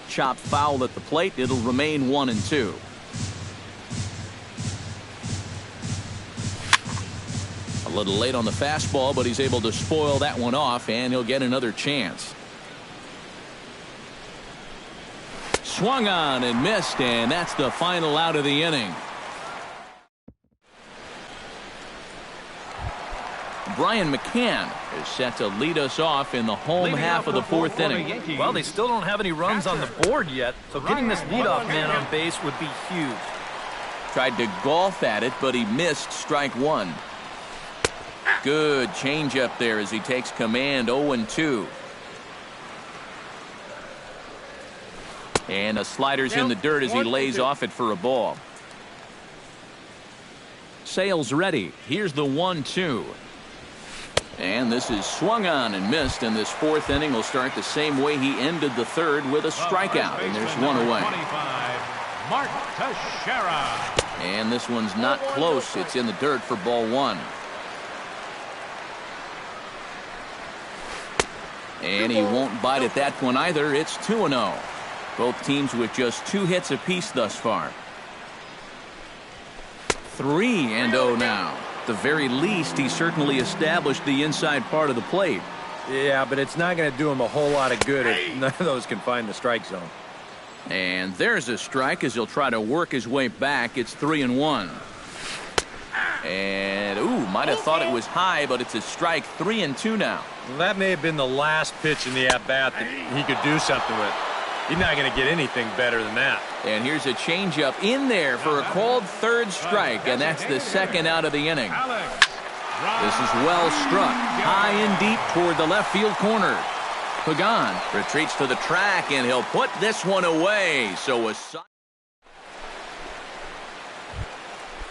Chopped foul at the plate. It'll remain 1-2. A little late on the fastball, but he's able to spoil that one off, and he'll get another chance. Swung on and missed, and that's the final out of the inning. Brian McCann is set to lead us off in the home half of the 4th inning. Well, they still don't have any runs on the board yet, so getting this leadoff man on base would be huge. Tried to golf at it, but he missed strike 1. Good changeup there as he takes command. 0-2. And a slider's in the dirt as he lays off it for a ball. Sale's ready. Here's the 1-2. And this is swung on and missed, and this 4th inning will start the same way he ended the 3rd with a strikeout, and there's 1 away. Mark Teixeira. And this one's not close. It's in the dirt for ball 1. And he won't bite at that one either. It's 2-0. Both teams with just 2 hits apiece thus far. 3-0 now. At the very least, he certainly established the inside part of the plate. Yeah, but it's not going to do him a whole lot of good if none of those can find the strike zone. And there's a strike as he'll try to work his way back. It's 3-1. And, might have thought it was high, but it's a strike. 3-2 now. Well, that may have been the last pitch in the at-bat that he could do something with. He's not going to get anything better than that. And here's a changeup in there for a called third strike, and that's the second out of the inning. This is well struck, high and deep toward the left field corner. Pagan retreats to the track, and he'll put this one away. So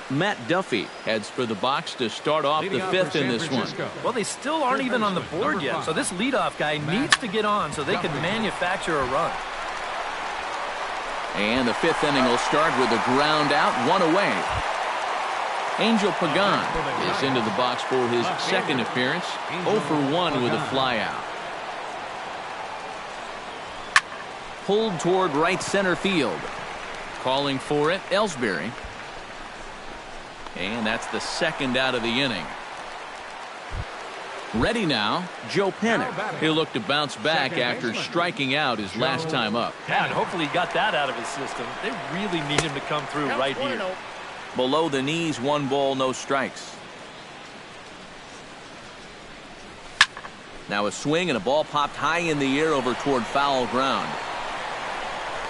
Matt Duffy heads for the box to start off the fifth in this one. Well, they still aren't even on the board yet, so this leadoff guy needs to get on so they can manufacture a run. And the fifth inning will start with a ground out, one away. Angel Pagan is into the box for his second appearance, 0 for 1 with a flyout. Pulled toward right center field. Calling for it, Ellsbury. And that's the second out of the inning. Ready now, Joe Panik. He'll look to bounce back after striking out his last time up. Yeah, and hopefully he got that out of his system. They really need him to come through right here. Below the knees, 1 ball, no strikes. Now a swing and a ball popped high in the air over toward foul ground.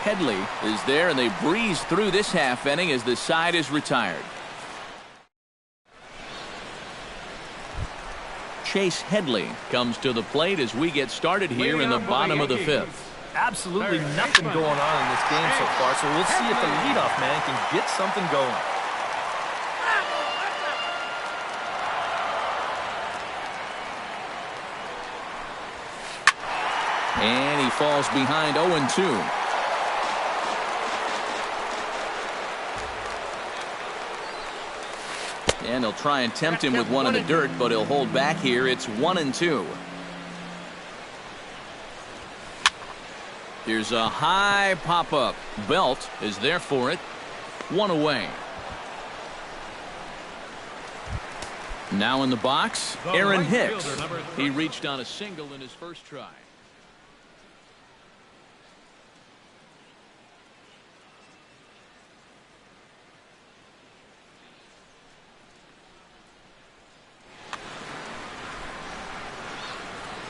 Headley is there, and they breeze through this half inning as the side is retired. Chase Headley comes to the plate as we get started here in the bottom of the fifth. Absolutely nothing going on in this game so far, so we'll see if the leadoff man can get something going. And he falls behind 0-2. And they'll try and tempt him with one in the dirt, but he'll hold back here. It's 1-2. Here's a high pop-up. Belt is there for it. 1 away. Now in the box, Aaron Hicks. He reached on a single in his first try.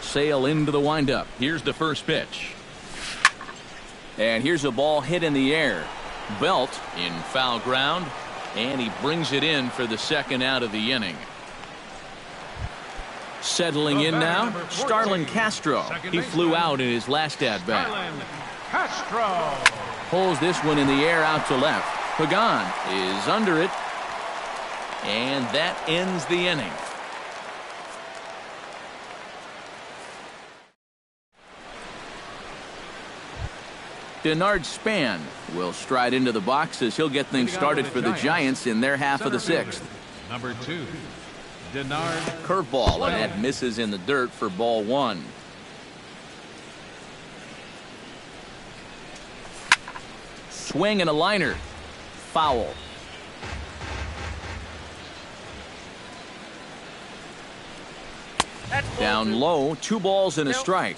Sail into the windup. Here's the first pitch. And here's a ball hit in the air. Belt in foul ground, and he brings it in for the second out of the inning. Settling in now, Starlin Castro. He flew out in his last at-bat. Pulls this one in the air out to left. Pagan is under it, and that ends the inning. Denard Span will stride into the box as he'll get things started for the Giants in their half of the sixth. Number 2, Denard. Curveball, and that misses in the dirt for ball 1. Swing and a liner. Foul. Down low, 2 balls and a strike.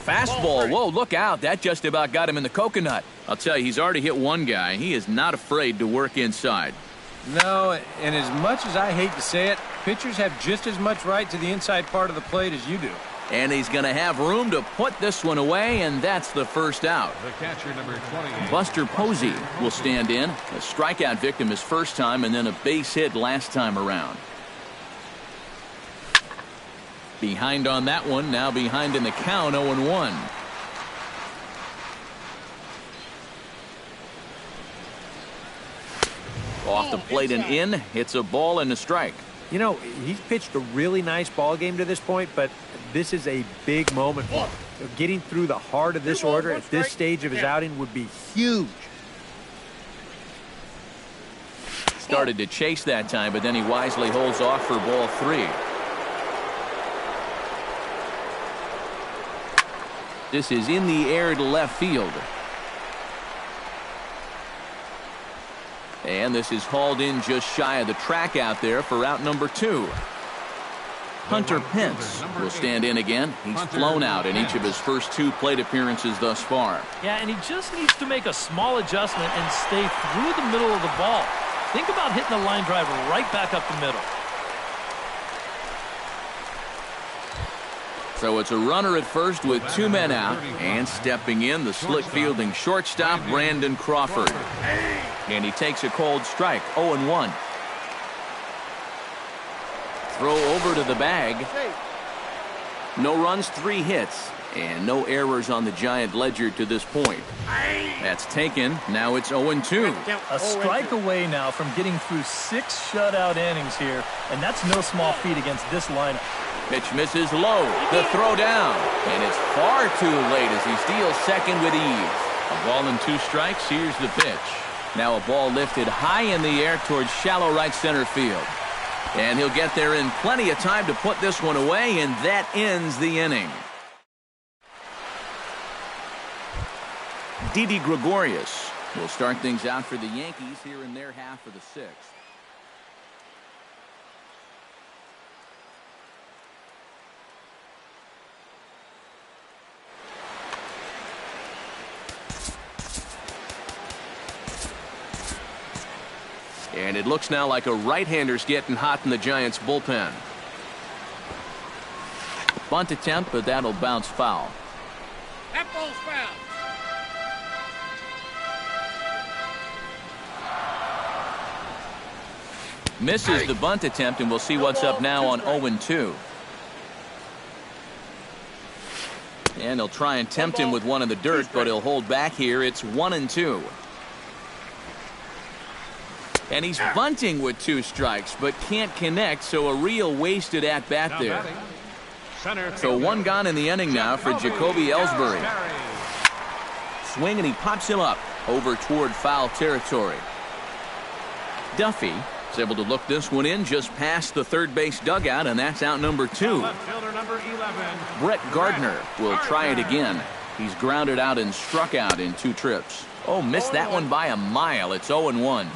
Fastball. Whoa, look out. That just about got him in the coconut. I'll tell you, he's already hit one guy. He is not afraid to work inside. No, and as much as I hate to say it, pitchers have just as much right to the inside part of the plate as you do. And he's going to have room to put this one away, and that's the first out. The catcher, number 28. Buster Posey will stand in. A strikeout victim his first time, and then a base hit last time around. Behind on that one, now behind in the count, 0-1. Off the plate and in, hits a ball and a strike. You know, he's pitched a really nice ball game to this point, but this is a big moment for him. Getting through the heart of this order at this stage of his outing would be huge. Started to chase that time, but then he wisely holds off for ball 3. This is in the air to left field. And this is hauled in just shy of the track out there for out number 2. Hunter Pence will stand in again. He's flown out in each of his first 2 plate appearances thus far. Yeah, and he just needs to make a small adjustment and stay through the middle of the ball. Think about hitting the line drive right back up the middle. So it's a runner at first with 2 men out, and stepping in, the slick fielding shortstop, Brandon Crawford. And he takes a cold strike, 0-1. Throw over to the bag. No runs, 3 hits, and no errors on the Giant ledger to this point. That's taken. Now it's 0-2. A strike away now from getting through 6 shutout innings here, and that's no small feat against this lineup. Pitch misses low. The throw down. And it's far too late as he steals second with ease. A ball and 2 strikes. Here's the pitch. Now a ball lifted high in the air towards shallow right center field. And he'll get there in plenty of time to put this one away, and that ends the inning. Didi Gregorius will start things out for the Yankees here in their half of the 6th. And it looks now like a right-hander's getting hot in the Giants' bullpen. Bunt attempt, but that'll bounce foul. That ball's foul. Misses the bunt attempt, and we'll see what's up now on 0-2. And he'll try and tempt him with one in the dirt, but he'll hold back here. It's 1-2. And he's bunting with 2 strikes, but can't connect, so a real wasted at-bat there. So 1 gone in the inning now for Jacoby Ellsbury. Swing, and he pops him up over toward foul territory. Duffy is able to look this one in just past the third base dugout, and that's out number 2. Brett Gardner will try it again. He's grounded out and struck out in 2 trips. Oh, missed that one by a mile. It's 0-1.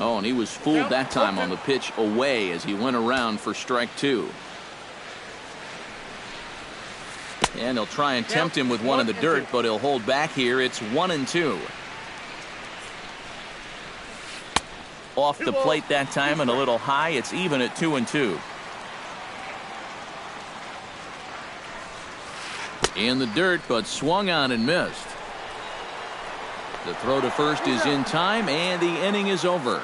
Oh, and he was fooled that time on the pitch away as he went around for strike 2. And he'll try and tempt him with one in the dirt, but he'll hold back here. It's 1-2. Off the plate that time and a little high. It's even at 2-2. In the dirt, but swung on and missed. The throw to first is in time, and the inning is over.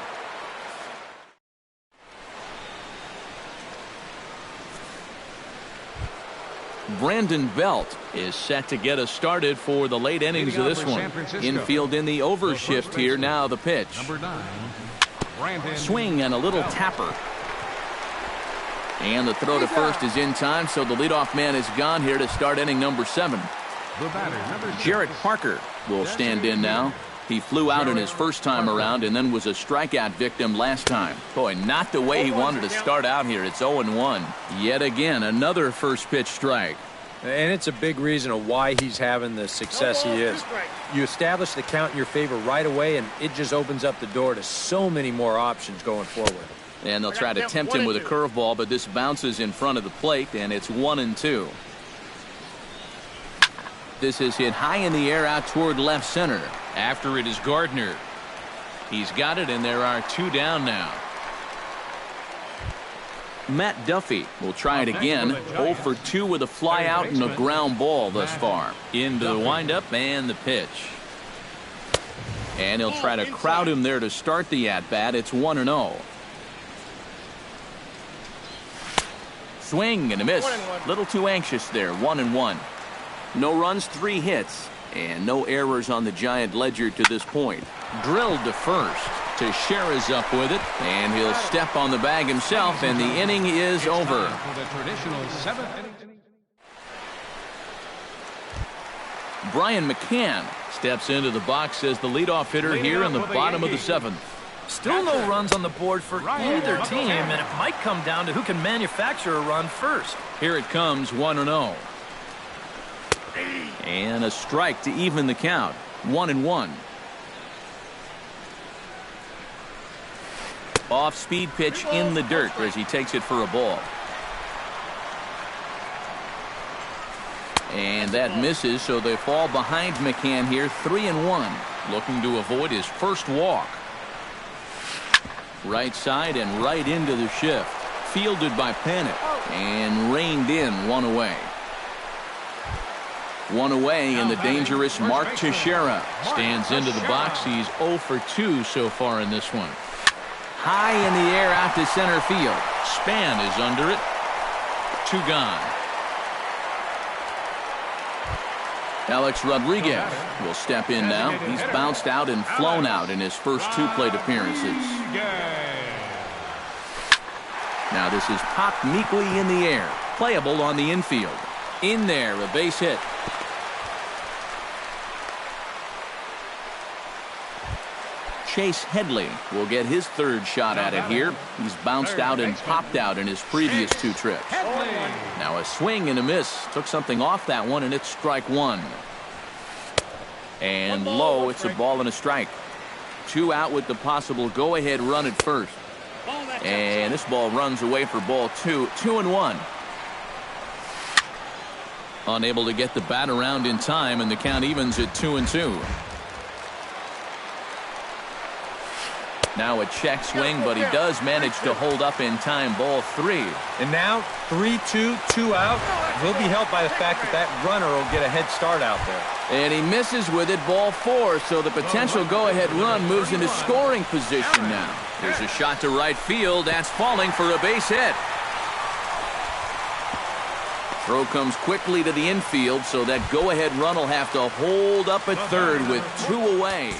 Brandon Belt is set to get us started for the late innings of this one. Infield in the overshift here. Now the pitch. Swing and a little tapper. And the throw to first is in time, so the leadoff man is gone here to start inning number 7. Jarrett Parker will stand in now. He flew out in his first time around and then was a strikeout victim last time. Boy, not the way he wanted to start out here. It's 0-1. Yet again, another first pitch strike. And it's a big reason of why he's having the success he is. You establish the count in your favor right away, and it just opens up the door to so many more options going forward. And they'll try to tempt him with a curveball, but this bounces in front of the plate, and it's 1-2. This is hit high in the air out toward left center. After it is Gardner. He's got it, and there are 2 down now. Matt Duffy will try it again. 0 for 2 with a fly out and a ground ball thus far. Into the windup and the pitch. And he'll try to crowd him there to start the at-bat. It's 1-0. Swing and a miss. Little too anxious there. 1-1. No runs, 3 hits, and no errors on the Giant ledger to this point. Drilled to first. Teixeira is up with it, and he'll step on the bag himself, and the inning is over. Brian McCann steps into the box as the leadoff hitter here in the bottom of the 7th. Still no runs on the board for either team, and it might come down to who can manufacture a run first. Here it comes, 1-0. And a strike to even the count. 1-1. Off-speed pitch in the dirt as he takes it for a ball. And that misses, so they fall behind McCann here, 3-1. Looking to avoid his first walk. Right side and right into the shift. Fielded by Panic and reined in, one away. One away, and the dangerous Mark Teixeira stands into the box. He's 0 for 2 so far in this one. High in the air out to center field. Span is under it. 2 gone. Alex Rodriguez will step in now. He's bounced out and flown out in his first 2 plate appearances. Now this is popped meekly in the air. Playable on the infield. In there, a base hit. Chase Headley will get his 3rd shot at it here. He's bounced out and popped out in his previous 2 trips. Now a swing and a miss. Took something off that one, and it's strike 1. And low, it's a ball and a strike. 2 out with the possible go-ahead run at first. And this ball runs away for ball 2. 2-1. Unable to get the bat around in time, and the count evens at 2-2. Now a check swing, but he does manage to hold up in time. Ball 3. And now 3-2, 2 out. He'll be helped by the fact that that runner will get a head start out there. And he misses with it. Ball 4. So the potential go-ahead run moves into scoring position now. There's a shot to right field. That's falling for a base hit. Throw comes quickly to the infield, so that go-ahead run will have to hold up at 3rd with 2 away.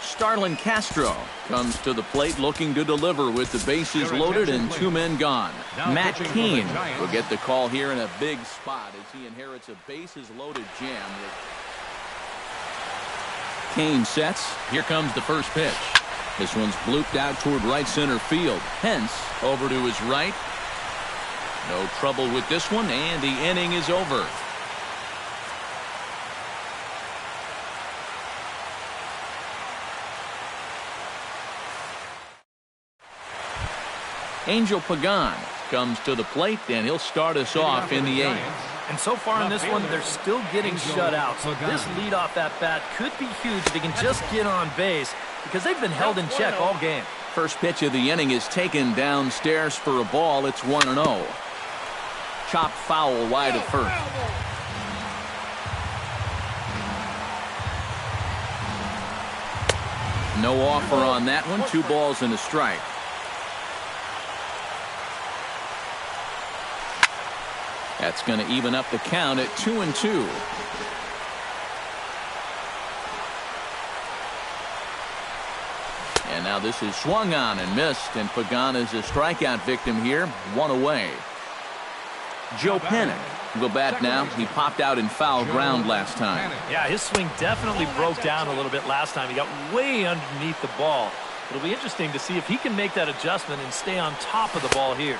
Starlin Castro comes to the plate looking to deliver with the bases loaded and 2 men gone. Matt Cain will get the call here in a big spot as he inherits a bases loaded jam. Cain sets. Here comes the first pitch. This one's blooped out toward right center field. Hence over to his right. No trouble with this one, and the inning is over. Angel Pagan comes to the plate, and he'll start us off in the 8th. And so far in this one, they're still getting shut out. So this leadoff at bat could be huge if they can just get on base, because they've been held in check all game. First pitch of the inning is taken downstairs for a ball. It's 1-0. Chop foul wide of first. No offer on that one. 2 balls and a strike. That's going to even up the count at 2-2. And now this is swung on and missed, and Pagan is a strikeout victim here. 1 away. Joe Panic will bat now. He popped out in foul ground last time. Yeah, his swing definitely broke down a little bit last time. He got way underneath the ball. It'll be interesting to see if he can make that adjustment and stay on top of the ball here.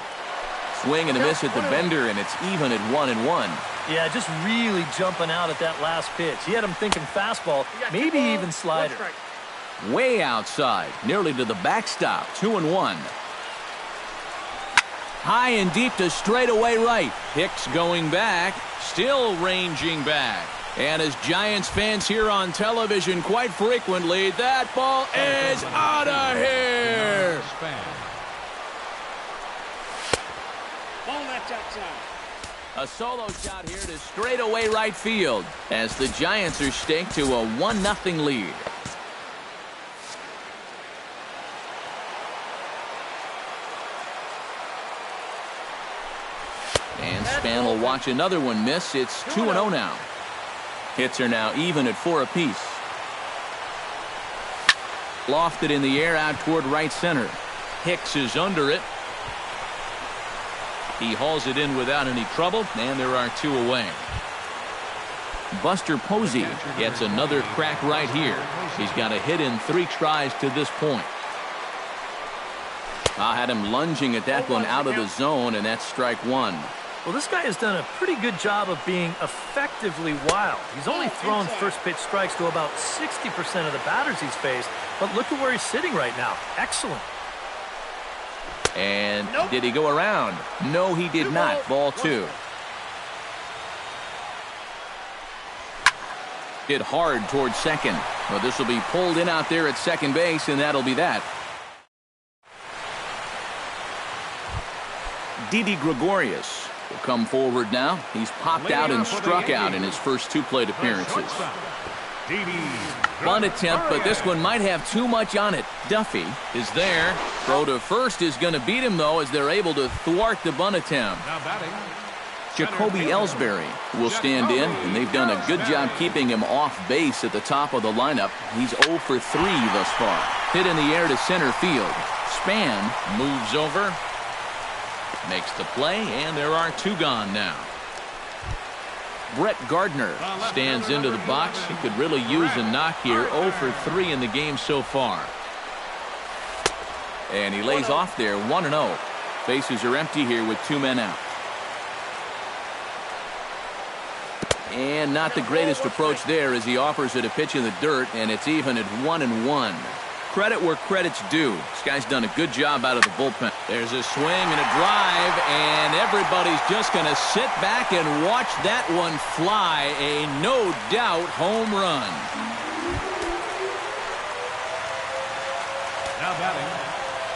Swing and a miss at the bender, and it's even at 1-1. Yeah, just really jumping out at that last pitch. He had him thinking fastball, maybe even slider. Way outside, nearly to the backstop. 2-1. High and deep to straightaway right. Hicks going back, still ranging back. And as Giants fans hear on television quite frequently, that ball is out of here. A solo shot here to straightaway right field as the Giants are staked to a 1-0 lead. And Span will watch another one miss. It's 2-0 now. Hits are now even at 4 apiece. Lofted in the air out toward right center. Hicks is under it. He hauls it in without any trouble, and there are 2 away. Buster Posey gets another crack right here. He's got a hit in 3 tries to this point. I had him lunging at that one out of the zone, and that's strike 1. Well, this guy has done a pretty good job of being effectively wild. He's only thrown first pitch strikes to about 60% of the batters he's faced, but look at where he's sitting right now. Excellent. And did he go around? No, he did not. Ball 2. Hit hard towards second. Well, this will be pulled in out there at second base, and that'll be that. Didi Gregorius will come forward now. He's popped out and struck out in his first 2 plate appearances. Bunt attempt, but this one might have too much on it. Duffy is there. Throw to first is going to beat him, though, as they're able to thwart the bunt attempt. Jacoby Ellsbury will stand in, and they've done a good job keeping him off base at the top of the lineup. He's 0 for 3 thus far. Hit in the air to center field. Span moves over, makes the play, and there are 2 gone now. Brett Gardner stands into the box. He could really use a knock here. 0 for 3 in the game so far. And he lays off there, 1-0. Bases are empty here with 2 men out. And not the greatest approach there as he offers it a pitch in the dirt, and it's even at 1-1. Credit where credit's due. This guy's done a good job out of the bullpen. There's a swing and a drive, and everybody's just going to sit back and watch that one fly. A no-doubt home run. Now batting,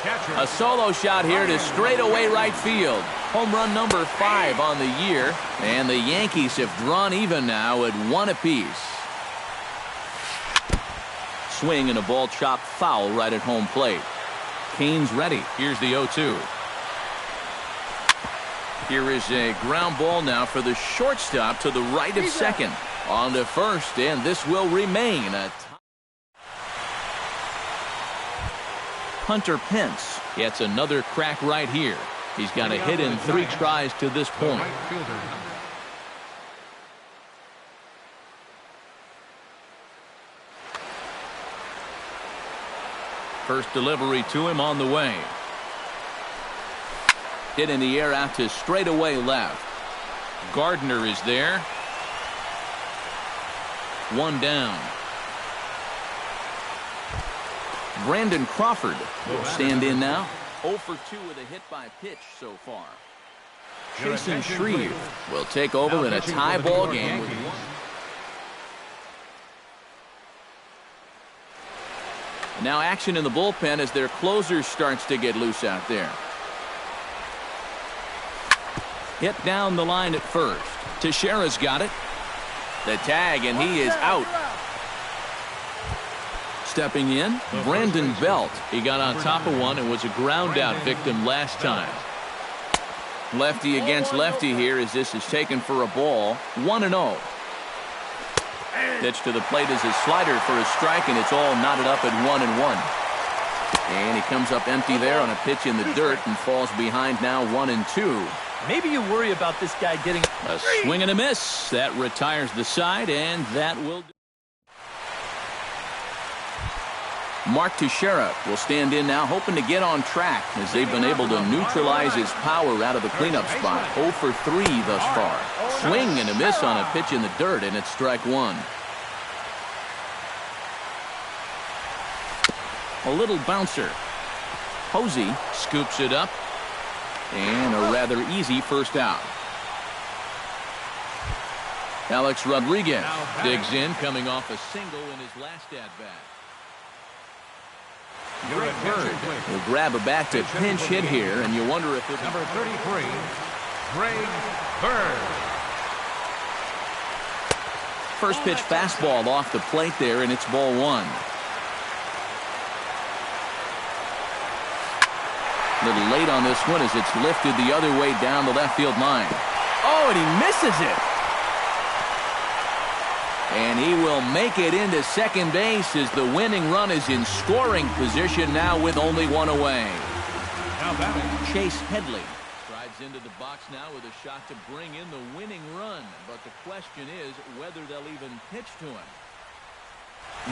catcher. A solo shot here to straightaway right field. Home run number 5 on the year, and the Yankees have drawn even now at 1 apiece. Swing and a ball chopped foul right at home plate. Kane's ready. Here's the 0-2. Here is a ground ball now for the shortstop to the right of second. On to first, and this will remain a Hunter Pence gets another crack right here. He's got a hit in 3 tries to this point. First delivery to him on the way. Hit in the air out to straightaway left. Gardner is there. 1 down. Brandon Crawford will stand in now. 0 for 2 with a hit by pitch so far. Jason Shreve will take over in a tie ball game. Now action in the bullpen as their closer starts to get loose out there. Hit down the line at first. Teixeira's got it. The tag, and he is out. Stepping in, Brandon Belt. He got on top of one and was a ground out victim last time. Lefty against lefty here as this is taken for a ball. 1-0. Pitch to the plate is a slider for a strike, and it's all knotted up at 1-1. And he comes up empty there on a pitch in the dirt and falls behind now 1-2. Maybe you worry about this guy getting a swing and a miss. That retires the side, and that will do. Mark Teixeira will stand in now, hoping to get on track as they've been able to neutralize his power out of the cleanup spot. 0 for 3 thus far. Swing and a miss on a pitch in the dirt, and it's strike 1. A little bouncer. Posey scoops it up, and a rather easy first out. Alex Rodriguez digs in, coming off a single in his last at-bat. Greg Bird will grab a bat to pinch hit here, and you wonder if it's number 33, Greg Bird. First pitch fastball off the plate there, and it's ball 1. A little late on this one as it's lifted the other way down the left field line. Oh, and he misses it. And he will make it into second base as the winning run is in scoring position now with only 1 away. Now batting, Chase Headley strides into the box now with a shot to bring in the winning run. But the question is whether they'll even pitch to him.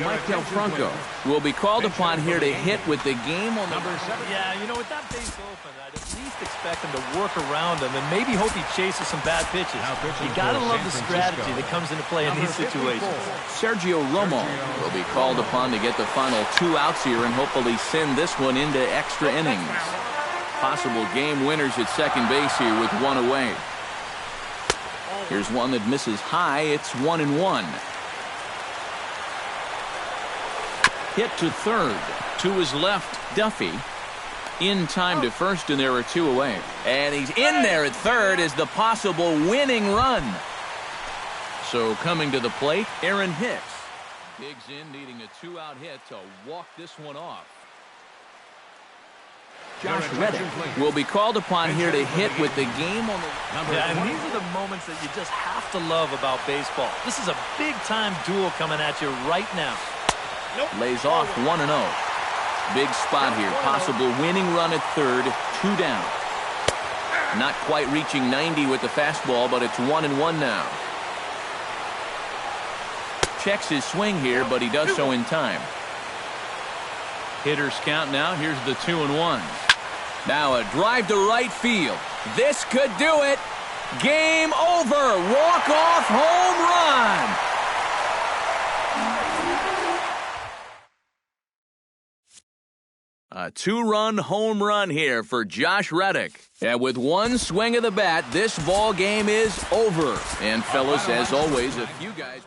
Mike Del Franco will be called upon here to hit with the game on number 7. Yeah, you know, with that base open, I'd at least expect him to work around him and maybe hope he chases some bad pitches. You gotta love the strategy that comes into play in these situations. Sergio Romo will be called upon to get the final 2 outs here and hopefully send this one into extra innings. Possible game winners at second base here with one away. Here's one that misses high. It's 1-1. Hit to third. To his left, Duffy. In time to first, and there are two away. And he's in there at third as the possible winning run. So coming to the plate, Aaron Hicks. Digs in, needing a two-out hit to walk this one off. Josh Reddick will be called upon here to hit with the game on the... Yeah, and these are the moments that you just have to love about baseball. This is a big-time duel coming at you right now. Lays off 1-0. Big spot here. Possible winning run at third. 2 down. Not quite reaching 90 with the fastball, but it's 1-1 now. Checks his swing here, but he does so in time. Hitters count now. Here's the 2-1. Now a drive to right field. This could do it. Game over. Walk-off home run. A 2-run home run here for Josh Reddick. And with one swing of the bat, this ball game is over. And fellas, as always, a few guys...